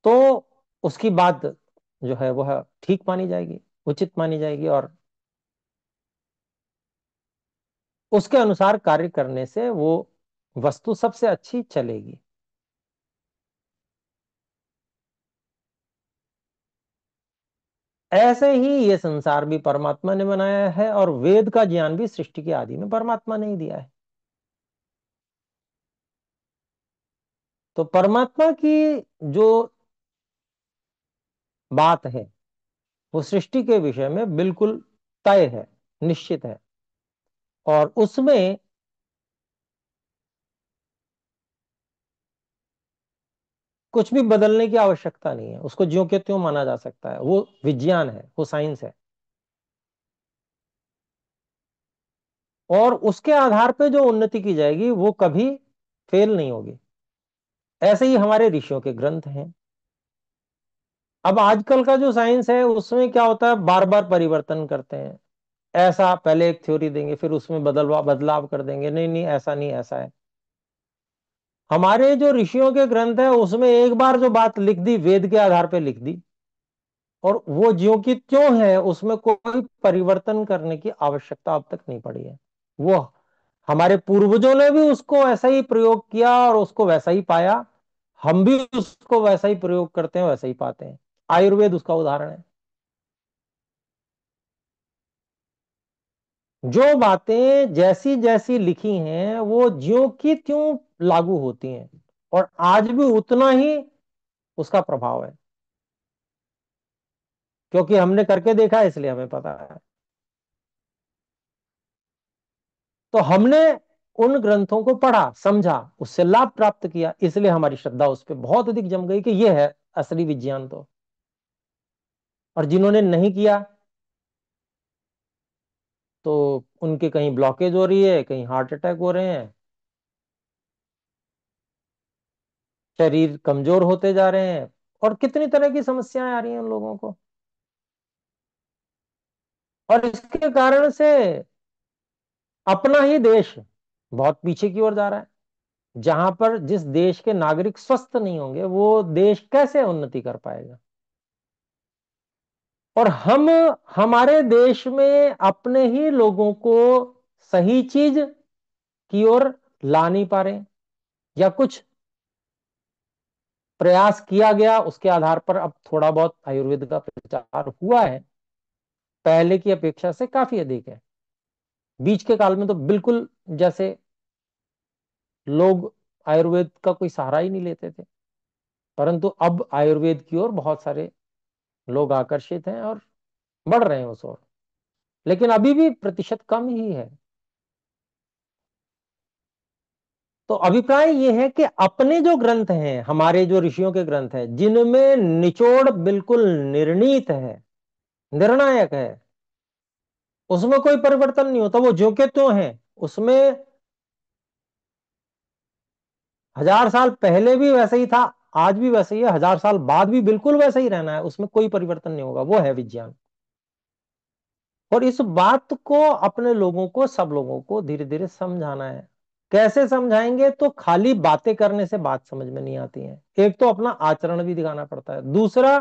S4: तो उसकी बात जो है वह ठीक मानी जाएगी, उचित मानी जाएगी, और उसके अनुसार कार्य करने से वो वस्तु सबसे अच्छी चलेगी। ऐसे ही ये संसार भी परमात्मा ने बनाया है, और वेद का ज्ञान भी सृष्टि के आदि में परमात्मा ने ही दिया है। तो परमात्मा की जो बात है वो सृष्टि के विषय में बिल्कुल तय है, निश्चित है, और उसमें कुछ भी बदलने की आवश्यकता नहीं है। उसको ज्यों के त्यों माना जा सकता है। वो विज्ञान है, वो साइंस है, और उसके आधार पे जो उन्नति की जाएगी वो कभी फेल नहीं होगी। ऐसे ही हमारे ऋषियों के ग्रंथ हैं। अब आजकल का जो साइंस है उसमें क्या होता है, बार बार परिवर्तन करते हैं। ऐसा पहले एक थ्योरी देंगे, फिर उसमें बदलाव कर देंगे, नहीं नहीं ऐसा नहीं, ऐसा है। हमारे जो ऋषियों के ग्रंथ है उसमें एक बार जो बात लिख दी, वेद के आधार पे लिख दी, और वो ज्यों की त्यों है, उसमें कोई परिवर्तन करने की आवश्यकता अब तक नहीं पड़ी है। वो हमारे पूर्वजों ने भी उसको ऐसा ही प्रयोग किया और उसको वैसा ही पाया। हम भी उसको वैसा ही प्रयोग करते हैं, वैसा ही पाते हैं। आयुर्वेद उसका उदाहरण है। जो बातें जैसी जैसी लिखी हैं वो ज्यों की त्यों लागू होती हैं, और आज भी उतना ही उसका प्रभाव है, क्योंकि हमने करके देखा है, इसलिए हमें पता है। तो हमने उन ग्रंथों को पढ़ा, समझा, उससे लाभ प्राप्त किया, इसलिए हमारी श्रद्धा उस पर बहुत अधिक जम गई कि यह है असली विज्ञान। तो और जिन्होंने नहीं किया तो उनके कहीं ब्लॉकेज हो रही है, कहीं हार्ट अटैक हो रहे हैं, शरीर कमजोर होते जा रहे हैं, और कितनी तरह की समस्याएं आ रही हैं उन लोगों को। और इसके कारण से अपना ही देश बहुत पीछे की ओर जा रहा है। जहां पर जिस देश के नागरिक स्वस्थ नहीं होंगे वो देश कैसे उन्नति कर पाएगा? और हम हमारे देश में अपने ही लोगों को सही चीज की ओर ला नहीं पा रहे, या कुछ प्रयास किया गया उसके आधार पर अब थोड़ा बहुत आयुर्वेद का प्रचार हुआ है, पहले की अपेक्षा से काफी अधिक है। बीच के काल में तो बिल्कुल जैसे लोग आयुर्वेद का कोई सहारा ही नहीं लेते थे, परंतु अब आयुर्वेद की ओर बहुत सारे लोग आकर्षित हैं और बढ़ रहे हैं उस ओर, लेकिन अभी भी प्रतिशत कम ही है। तो अभिप्राय ये है कि अपने जो ग्रंथ हैं, हमारे जो ऋषियों के ग्रंथ हैं, जिनमें निचोड़ बिल्कुल निर्णीत है, निर्णायक है, उसमें कोई परिवर्तन नहीं होता, वो जो के त्यों हैं, उसमें 1000 साल पहले भी वैसे ही था, आज भी वैसे ही है, 1000 साल बाद भी बिल्कुल वैसे ही रहना है, उसमें कोई परिवर्तन नहीं होगा, वो है विज्ञान। और इस बात को अपने लोगों को, सब लोगों को धीरे धीरे समझाना है। कैसे समझाएंगे? तो खाली बातें करने से बात समझ में नहीं आती है। एक तो अपना आचरण भी दिखाना पड़ता है, दूसरा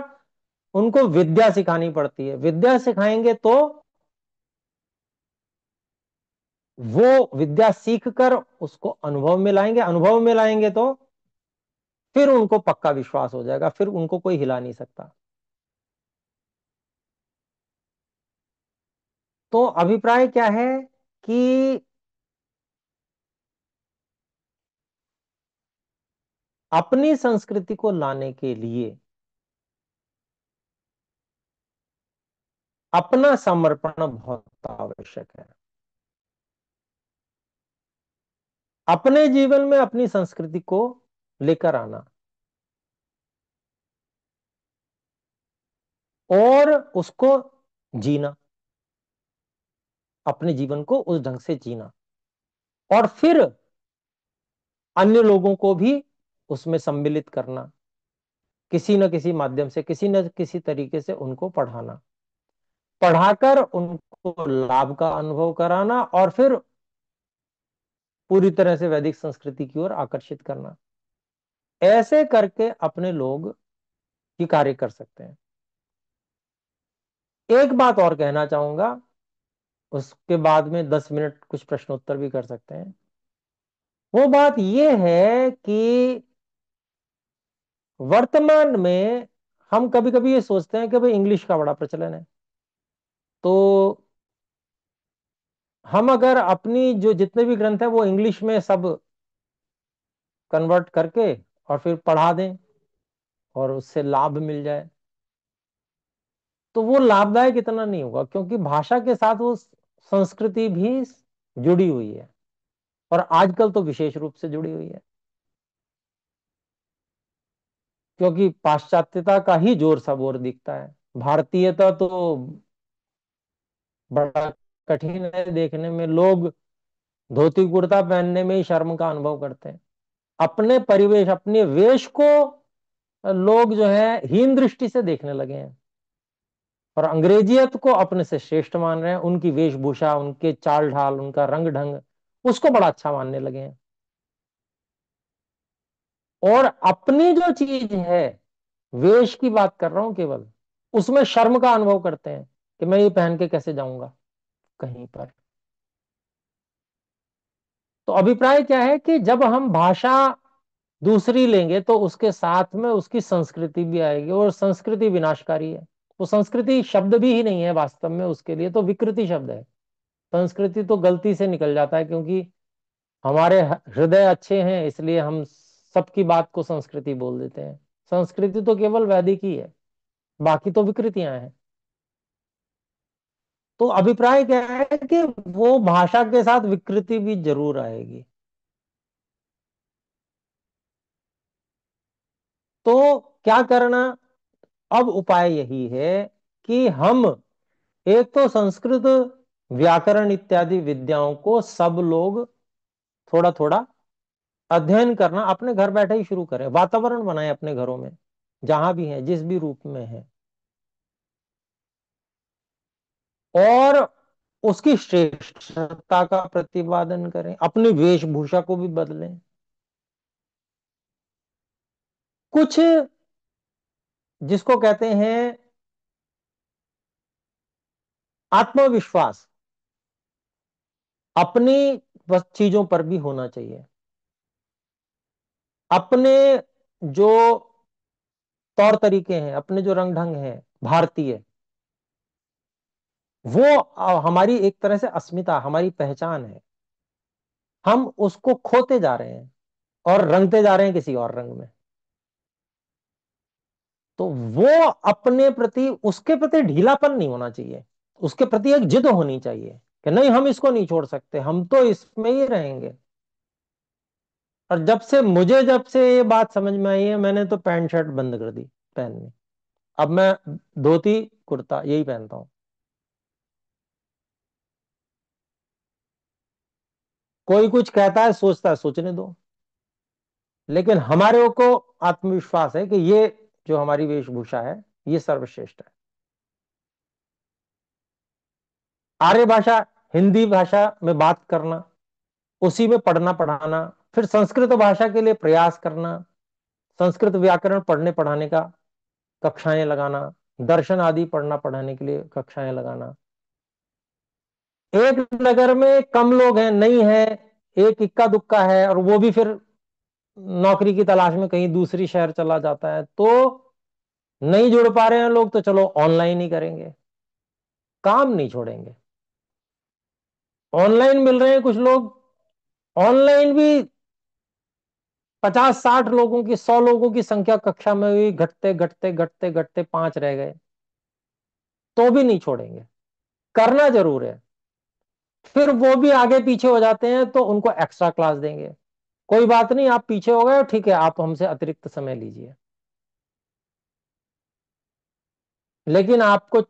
S4: उनको विद्या सिखानी पड़ती है। विद्या सिखाएंगे तो वो विद्या सीख कर उसको अनुभव में लाएंगे, अनुभव में लाएंगे तो फिर उनको पक्का विश्वास हो जाएगा, फिर उनको कोई हिला नहीं सकता। तो अभिप्राय क्या है कि अपनी संस्कृति को लाने के लिए अपना समर्पण बहुत आवश्यक है। अपने जीवन में अपनी संस्कृति को लेकर आना और उसको जीना, अपने जीवन को उस ढंग से जीना, और फिर अन्य लोगों को भी उसमें सम्मिलित करना, किसी न किसी माध्यम से, किसी न किसी तरीके से उनको पढ़ाना, पढ़ाकर उनको लाभ का अनुभव कराना, और फिर पूरी तरह से वैदिक संस्कृति की ओर आकर्षित करना। ऐसे करके अपने लोग ये कार्य कर सकते हैं। एक बात और कहना चाहूंगा, उसके बाद में 10 मिनट कुछ प्रश्नोत्तर भी कर सकते हैं। वो बात यह है कि वर्तमान में हम कभी कभी ये सोचते हैं कि भाई इंग्लिश का बड़ा प्रचलन है, तो हम अगर अपनी जो जितने भी ग्रंथ है वो इंग्लिश में सब कन्वर्ट करके और फिर पढ़ा दें और उससे लाभ मिल जाए, तो वो लाभदायक इतना नहीं होगा, क्योंकि भाषा के साथ वो संस्कृति भी जुड़ी हुई है, और आजकल तो विशेष रूप से जुड़ी हुई है, क्योंकि पाश्चात्यता का ही जोर सब ओर दिखता है। भारतीयता तो बड़ा कठिन है देखने में, लोग धोती कुर्ता पहनने में ही शर्म का अनुभव करते हैं। अपने परिवेश, अपने वेश को लोग जो है हीन दृष्टि से देखने लगे हैं, और अंग्रेजियत को अपने से श्रेष्ठ मान रहे हैं। उनकी वेशभूषा, उनके चाल ढाल, उनका रंग ढंग, उसको बड़ा अच्छा मानने लगे हैं। और अपनी जो चीज है, वेश की बात कर रहा हूं केवल, उसमें शर्म का अनुभव करते हैं कि मैं ये पहन के कैसे जाऊंगा कहीं पर। तो अभिप्राय क्या है कि जब हम भाषा दूसरी लेंगे तो उसके साथ में उसकी संस्कृति भी आएगी, और संस्कृति विनाशकारी है। तो संस्कृति शब्द भी ही नहीं है वास्तव में, उसके लिए तो विकृति शब्द है। संस्कृति तो गलती से निकल जाता है, क्योंकि हमारे हृदय अच्छे हैं इसलिए हम सबकी बात को संस्कृति बोल देते हैं। संस्कृति तो केवल वैदिक ही है, बाकी तो विकृतियां हैं। तो अभिप्राय क्या है कि वो भाषा के साथ विकृति भी जरूर आएगी। तो क्या करना? अब उपाय यही है कि हम एक तो संस्कृत व्याकरण इत्यादि विद्याओं को सब लोग थोड़ा थोड़ा अध्ययन करना अपने घर बैठे ही शुरू करें, वातावरण बनाएं अपने घरों में, जहां भी है, जिस भी रूप में है, और उसकी श्रेष्ठता का प्रतिपादन करें, अपनी वेशभूषा को भी बदलें। कुछ जिसको कहते हैं आत्मविश्वास, अपनी बस चीजों पर भी होना चाहिए। अपने जो तौर तरीके हैं, अपने जो रंग ढंग हैं भारतीय, वो हमारी एक तरह से अस्मिता, हमारी पहचान है। हम उसको खोते जा रहे हैं और रंगते जा रहे हैं किसी और रंग में। तो वो अपने प्रति, उसके प्रति ढीलापन नहीं होना चाहिए, उसके प्रति एक जिद होनी चाहिए कि नहीं, हम इसको नहीं छोड़ सकते, हम तो इसमें ही रहेंगे। और जब से ये बात समझ में आई है, मैंने तो पैंट शर्ट बंद कर दी पहननी। अब मैं धोती कुर्ता यही पहनता हूं। कोई कुछ कहता है, सोचता है, सोचने दो। लेकिन हमारे को आत्मविश्वास है कि ये जो हमारी वेशभूषा है, ये सर्वश्रेष्ठ है। आर्य भाषा, हिंदी भाषा में बात करना, उसी में पढ़ना पढ़ाना, फिर संस्कृत भाषा के लिए प्रयास करना, संस्कृत व्याकरण पढ़ने पढ़ाने का कक्षाएं लगाना, दर्शन आदि पढ़ना पढ़ाने के लिए कक्षाएं लगाना। एक नगर में कम लोग हैं, नहीं है, एक इक्का दुक्का है, और वो भी फिर नौकरी की तलाश में कहीं दूसरी शहर चला जाता है, तो नहीं जुड़ पा रहे हैं लोग, तो चलो ऑनलाइन ही करेंगे, काम नहीं छोड़ेंगे। ऑनलाइन मिल रहे हैं कुछ लोग, ऑनलाइन भी 50-60 लोगों की, 100 लोगों की संख्या कक्षा में हुई, घटते घटते घटते घटते 5 रह गए, तो भी नहीं छोड़ेंगे, करना जरूर है। फिर वो भी आगे पीछे हो जाते हैं तो उनको एक्स्ट्रा क्लास देंगे। कोई बात नहीं, आप पीछे हो गए, ठीक है, आप हमसे अतिरिक्त समय लीजिए। लेकिन आपको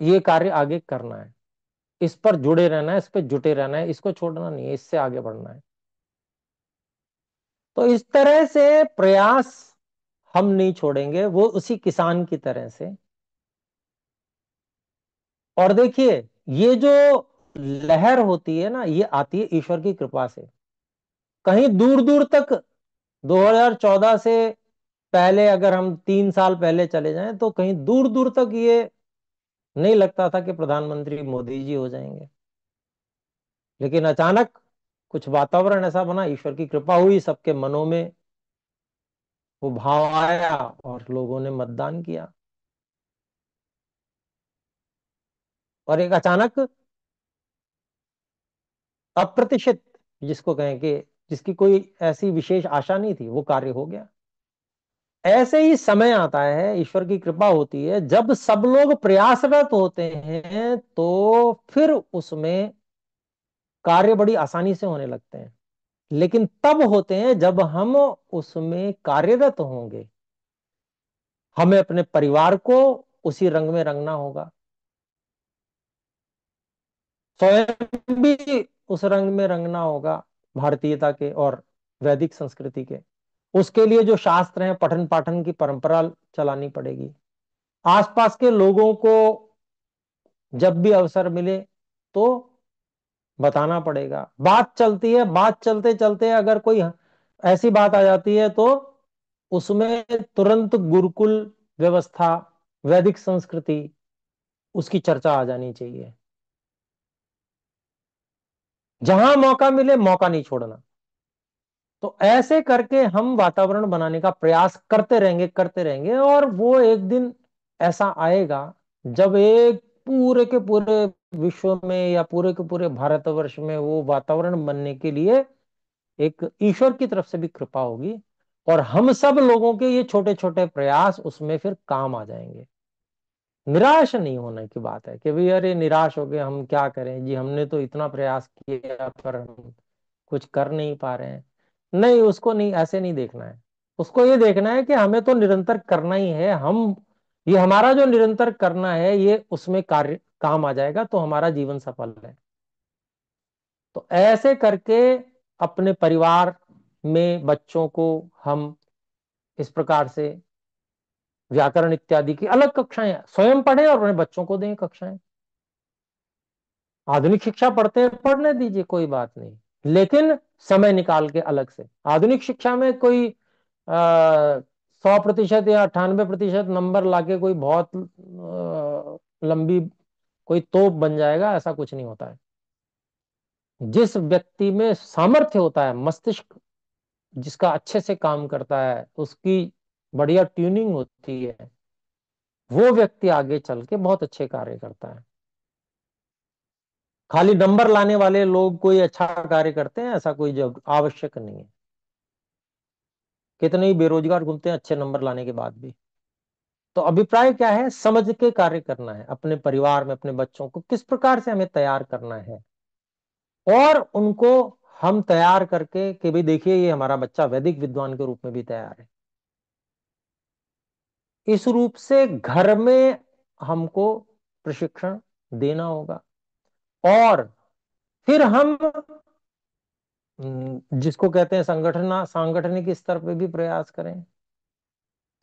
S4: ये कार्य आगे करना है, इस पर जुड़े रहना है, इस पर जुटे रहना है, इसको छोड़ना नहीं है, इससे आगे बढ़ना है। तो इस तरह से प्रयास हम नहीं छोड़ेंगे, वो उसी किसान की तरह से। और देखिए, ये जो लहर होती है ना, ये आती है ईश्वर की कृपा से। कहीं दूर दूर तक 2014 से पहले अगर हम 3 साल पहले चले जाएं, तो कहीं दूर दूर तक ये नहीं लगता था कि प्रधानमंत्री मोदी जी हो जाएंगे। लेकिन अचानक कुछ वातावरण ऐसा बना, ईश्वर की कृपा हुई, सबके मनों में वो भाव आया और लोगों ने मतदान किया। और एक अचानक अप्रत्याशित, जिसको कहें कि जिसकी कोई ऐसी विशेष आशा नहीं थी, वो कार्य हो गया। ऐसे ही समय आता है, ईश्वर की कृपा होती है, जब सब लोग प्रयासरत होते हैं, तो फिर उसमें कार्य बड़ी आसानी से होने लगते हैं। लेकिन तब होते हैं जब हम उसमें कार्यरत होंगे। हमें अपने परिवार को उसी रंग में रंगना होगा, स्वयं भी उस रंग में रंगना होगा, भारतीयता के और वैदिक संस्कृति के। उसके लिए जो शास्त्र हैं, पठन पाठन की परंपरा चलानी पड़ेगी। आसपास के लोगों को जब भी अवसर मिले तो बताना पड़ेगा। बात चलती है, बात चलते चलते अगर कोई ऐसी बात आ जाती है, तो उसमें तुरंत गुरुकुल व्यवस्था, वैदिक संस्कृति, उसकी चर्चा आ जानी चाहिए। जहां मौका मिले, मौका नहीं छोड़ना। तो ऐसे करके हम वातावरण बनाने का प्रयास करते रहेंगे, करते रहेंगे, और वो एक दिन ऐसा आएगा जब एक पूरे के पूरे विश्व में या पूरे के पूरे भारतवर्ष में वो वातावरण बनने के लिए एक ईश्वर की तरफ से भी कृपा होगी, और हम सब लोगों के ये छोटे छोटे प्रयास उसमें फिर काम आ जाएंगे। निराश नहीं होने की बात है कि भाई अरे निराश हो गए, हम क्या करें जी, हमने तो इतना प्रयास किया पर हम कुछ कर नहीं पा रहे हैं। नहीं, उसको नहीं, ऐसे नहीं देखना है। उसको ये देखना है कि हमें तो निरंतर करना ही है। हम, ये हमारा जो निरंतर करना है, ये उसमें कार्य काम आ जाएगा, तो हमारा जीवन सफल है। तो ऐसे करके अपने परिवार में बच्चों को हम इस प्रकार से व्याकरण इत्यादि की अलग कक्षाएं स्वयं पढ़ें और उन्हें बच्चों को दें कक्षाएं। आधुनिक शिक्षा पढ़ते हैं, पढ़ने दीजिए, कोई बात नहीं, लेकिन समय निकाल के अलग से। आधुनिक शिक्षा में कोई 100% या 98% नंबर लाके कोई बहुत लंबी कोई तोप बन जाएगा, ऐसा कुछ नहीं होता है। जिस व्यक्ति में सामर्थ्य होता है, मस्तिष्क जिसका अच्छे से काम करता है, उसकी बढ़िया ट्यूनिंग होती है, वो व्यक्ति आगे चल के बहुत अच्छे कार्य करता है। खाली नंबर लाने वाले लोग कोई अच्छा कार्य करते हैं, ऐसा कोई आवश्यक नहीं है। कितने ही बेरोजगार घूमते हैं अच्छे नंबर लाने के बाद भी। तो अभिप्राय क्या है, समझ के कार्य करना है। अपने परिवार में अपने बच्चों को किस प्रकार से हमें तैयार करना है, और उनको हम तैयार करके कि भाई देखिए ये हमारा बच्चा वैदिक विद्वान के रूप में भी तैयार है, इस रूप से घर में हमको प्रशिक्षण देना होगा। और फिर हम जिसको कहते हैं सांगठनिक स्तर पे भी प्रयास करें,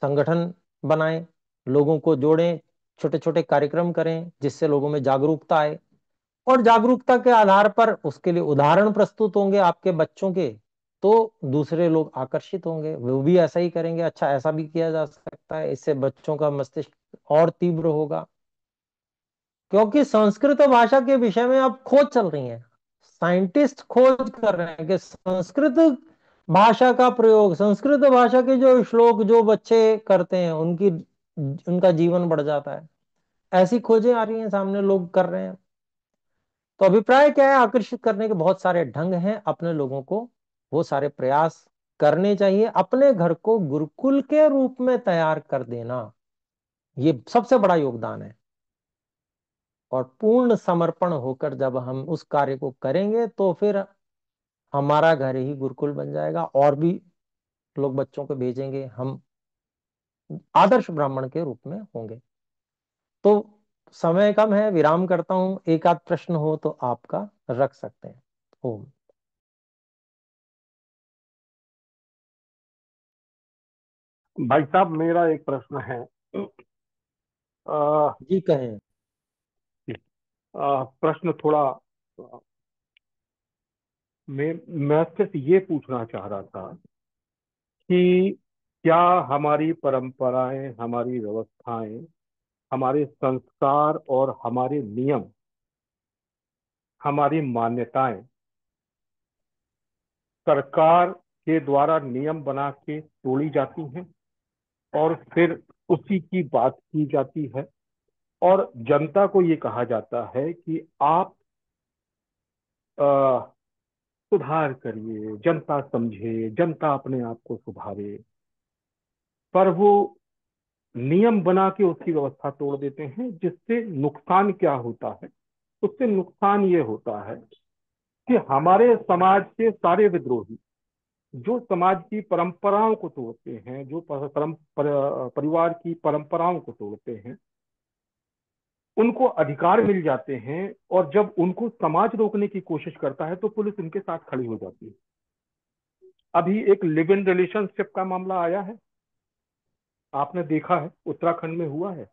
S4: संगठन बनाएं, लोगों को जोड़ें, छोटे छोटे कार्यक्रम करें जिससे लोगों में जागरूकता आए। और जागरूकता के आधार पर उसके लिए उदाहरण प्रस्तुत होंगे आपके बच्चों के, तो दूसरे लोग आकर्षित होंगे, वो भी ऐसा ही करेंगे। अच्छा, ऐसा भी किया जा सकता है, इससे बच्चों का मस्तिष्क और तीव्र होगा। क्योंकि संस्कृत भाषा के विषय में अब खोज चल रही है, साइंटिस्ट खोज कर रहे हैं कि संस्कृत भाषा का प्रयोग, संस्कृत भाषा के जो श्लोक जो बच्चे करते हैं उनका जीवन बढ़ जाता है। ऐसी खोजें आ रही हैं सामने, लोग कर रहे हैं। तो अभिप्राय क्या है, आकर्षित करने के बहुत सारे ढंग हैं अपने लोगों को, वो सारे प्रयास करने चाहिए। अपने घर को गुरुकुल के रूप में तैयार कर देना, ये सबसे बड़ा योगदान है। और पूर्ण समर्पण होकर जब हम उस कार्य को करेंगे तो फिर हमारा घर ही गुरुकुल बन जाएगा, और भी लोग बच्चों को भेजेंगे, हम आदर्श ब्राह्मण के रूप में होंगे। तो समय कम है, विराम करता हूं। एक आध प्रश्न हो तो आपका रख सकते हैं। ओम।
S8: भाई साहब, मेरा एक प्रश्न है। आ,
S4: जी कहें।
S8: प्रश्न थोड़ा मैं सिर्फ ये पूछना चाह रहा था कि क्या हमारी परंपराएं, हमारी व्यवस्थाएं, हमारे संस्कार और हमारे नियम, हमारी मान्यताएं सरकार के द्वारा नियम बना के तोड़ी जाती हैं और फिर उसी की बात की जाती है, और जनता को ये कहा जाता है कि आप आ, सुधार करिए, जनता समझे, जनता अपने आप को सुधारे। पर वो नियम बना के उसकी व्यवस्था तोड़ देते हैं, जिससे नुकसान क्या होता है? उससे नुकसान ये होता है कि हमारे समाज के सारे विद्रोही जो समाज की परंपराओं को तोड़ते हैं, जो परिवार की परंपराओं को तोड़ते हैं, उनको अधिकार मिल जाते हैं। और जब उनको समाज रोकने की कोशिश करता है तो पुलिस उनके साथ खड़ी हो जाती है। अभी एक लिव इन रिलेशनशिप का मामला आया है, आपने देखा है, उत्तराखंड में हुआ है।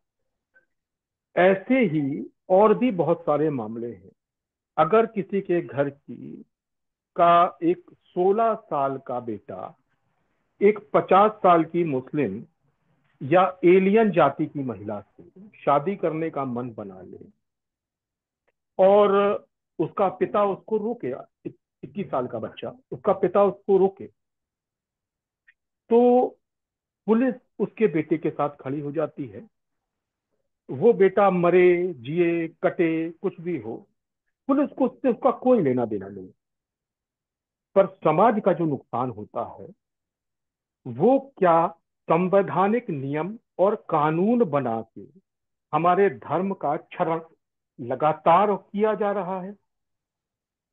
S8: ऐसे ही और भी बहुत सारे मामले हैं। अगर किसी के घर की का एक 16 साल का बेटा एक 50 साल की मुस्लिम या एलियन जाति की महिला से शादी करने का मन बना ले, और उसका पिता उसको रोके, 21 साल का बच्चा, उसका पिता उसको रोके, तो पुलिस उसके बेटे के साथ खड़ी हो जाती है। वो बेटा मरे, जिए, कटे, कुछ भी हो, पुलिस को उससे उसका कोई लेना देना नहीं। पर समाज का जो नुकसान होता है वो क्या, संवैधानिक नियम और कानून बना के हमारे धर्म का क्षरण लगातार किया जा रहा है।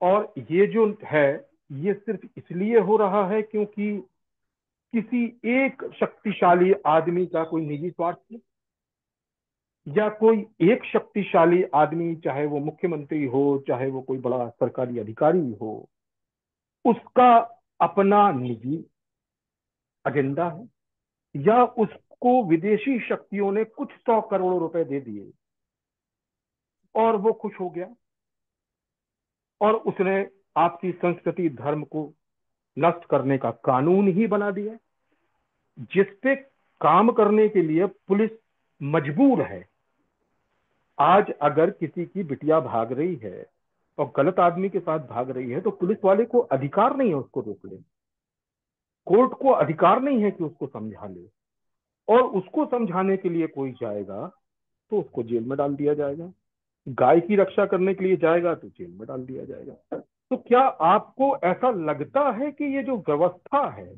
S8: और ये जो है, ये सिर्फ इसलिए हो रहा है क्योंकि किसी एक शक्तिशाली आदमी का कोई निजी स्वार्थ है, या कोई एक शक्तिशाली आदमी, चाहे वो मुख्यमंत्री हो, चाहे वो कोई बड़ा सरकारी अधिकारी हो, उसका अपना निजी एजेंडा है, या उसको विदेशी शक्तियों ने कुछ 100 करोड़ रुपए दे दिए और वो खुश हो गया, और उसने आपकी संस्कृति धर्म को नष्ट करने का कानून ही बना दिया, जिसपे काम करने के लिए पुलिस मजबूर है। आज अगर किसी की बिटिया भाग रही है और गलत आदमी के साथ भाग रही है तो पुलिस वाले को अधिकार नहीं है उसको रोक ले, कोर्ट को अधिकार नहीं है कि उसको समझा ले, और उसको समझाने के लिए कोई जाएगा तो उसको जेल में डाल दिया जाएगा, गाय की रक्षा करने के लिए जाएगा तो जेल में डाल दिया जाएगा। तो क्या आपको ऐसा लगता है कि ये जो व्यवस्था है,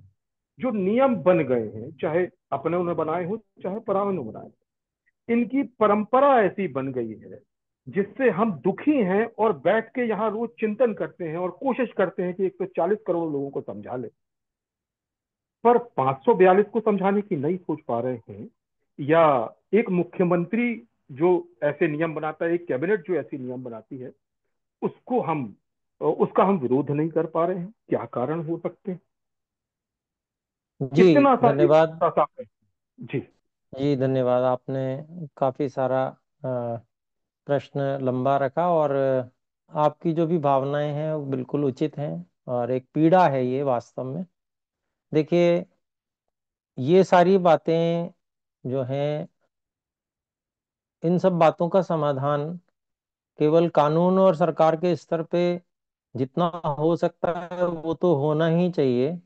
S8: जो नियम बन गए हैं, चाहे अपने उन्हें बनाए हो चाहे पराये ने बनाए, इनकी परंपरा ऐसी बन गई है जिससे हम दुखी हैं और बैठ के यहाँ रोज चिंतन करते हैं और कोशिश करते हैं कि 140 करोड़ लोगों को समझा ले, पर 542 को समझाने की नहीं सोच पा रहे हैं, या एक मुख्यमंत्री जो ऐसे नियम बनाता है, एक कैबिनेट जो ऐसी नियम बनाती है, उसको हम उसका हम विरोध नहीं कर पा रहे हैं? क्या कारण हो सकते हैं?
S4: जी
S8: इतना सा एक
S4: धन्यवाद।
S8: छोटा सा प्रश्न। जी।
S4: जी धन्यवाद, आपने काफी सारा प्रश्न लंबा रखा, और आपकी जो भी भावनाएं हैं वो बिल्कुल उचित हैं, और एक पीड़ा है ये वास्तव में। देखिए, ये सारी बातें जो हैं, इन सब बातों का समाधान केवल कानून और सरकार के स्तर पे जितना हो सकता है वो तो होना ही चाहिए,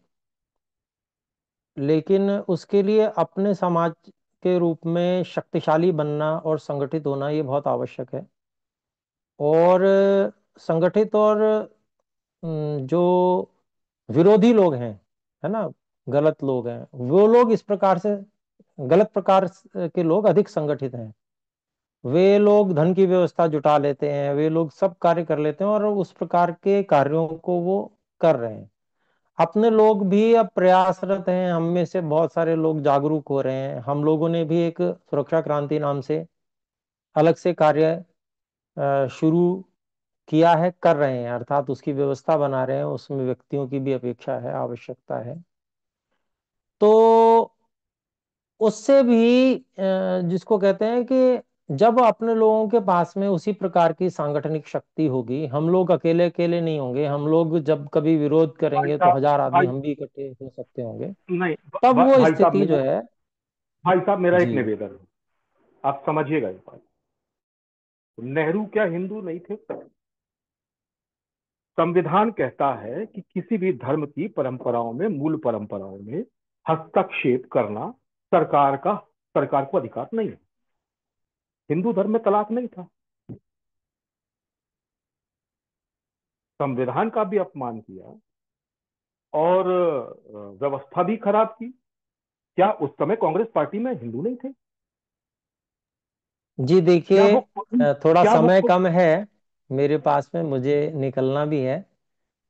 S4: लेकिन उसके लिए अपने समाज के रूप में शक्तिशाली बनना और संगठित होना ये बहुत आवश्यक है। और संगठित और जो विरोधी लोग हैं, है ना, गलत लोग हैं, वो लोग इस प्रकार से, गलत प्रकार के लोग अधिक संगठित हैं। वे लोग धन की व्यवस्था जुटा लेते हैं, वे लोग सब कार्य कर लेते हैं और उस प्रकार के कार्यों को वो कर रहे हैं। अपने लोग भी अब प्रयासरत हैं, हम में से बहुत सारे लोग जागरूक हो रहे हैं। हम लोगों ने भी एक सुरक्षा क्रांति नाम से अलग से कार्य शुरू किया है, कर रहे हैं, अर्थात उसकी व्यवस्था बना रहे हैं। उसमें व्यक्तियों की भी अपेक्षा है, आवश्यकता है। तो उससे भी जिसको कहते हैं कि जब अपने लोगों के पास में उसी प्रकार की सांगठनिक शक्ति होगी, हम लोग अकेले अकेले नहीं होंगे, हम लोग जब कभी विरोध
S8: भाई
S4: करेंगे तो
S8: साहब,
S4: 1000 आदमी
S8: भाई
S4: हम भी इकट्ठे हो सकते होंगे,
S8: नहीं,
S4: तब वो
S8: भाई साहब
S4: स्थिति
S8: मेरा,
S4: जो है।
S8: एक
S4: जी
S8: निवेदन है, आप समझिएगा इस बात। नेहरू क्या हिंदू नहीं थे? संविधान कहता है कि किसी भी धर्म की परंपराओं में, मूल परंपराओं में हस्तक्षेप करना सरकार को अधिकार नहीं है। हिंदू धर्म में तलाक नहीं था, संविधान का भी अपमान किया और व्यवस्था भी खराब की। क्या उस समय कांग्रेस पार्टी में हिंदू नहीं थे?
S4: जी
S8: क्या
S4: देखिए,
S8: वो
S4: थोड़ा
S8: क्या वो
S4: समय कम है मेरे पास में, मुझे निकलना भी है।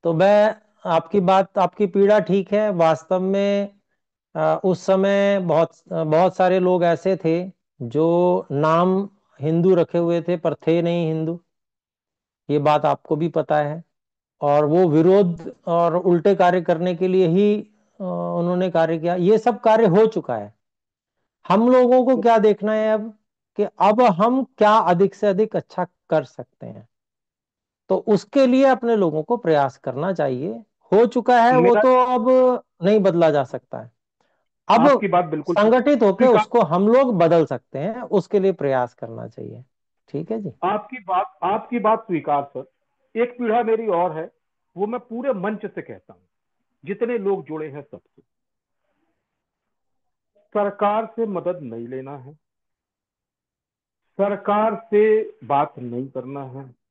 S4: तो मैं, आपकी बात, आपकी पीड़ा ठीक है वास्तव में। उस समय बहुत बहुत सारे लोग ऐसे थे जो नाम हिंदू रखे हुए थे पर थे नहीं हिंदू, ये बात आपको भी पता है। और वो विरोध और उल्टे कार्य करने के लिए ही उन्होंने कार्य किया। ये सब कार्य हो चुका है। हम लोगों को क्या देखना है अब, कि अब हम क्या अधिक से अधिक अच्छा कर सकते हैं, तो उसके लिए अपने लोगों को प्रयास करना चाहिए। हो चुका है वो
S8: मेरा,
S4: तो अब नहीं बदला जा सकता है। अब
S8: आपकी बात बिल्कुल
S4: संगठित होकर
S8: स्वीकार,
S4: उसको हम लोग बदल सकते हैं, उसके लिए प्रयास करना चाहिए। ठीक है जी।
S8: आपकी बात स्वीकार सर। एक पीड़ा मेरी और है, वो मैं पूरे मंच से कहता हूं, जितने लोग जुड़े हैं सबसे, सरकार से मदद नहीं लेना है, सरकार से बात नहीं करना है,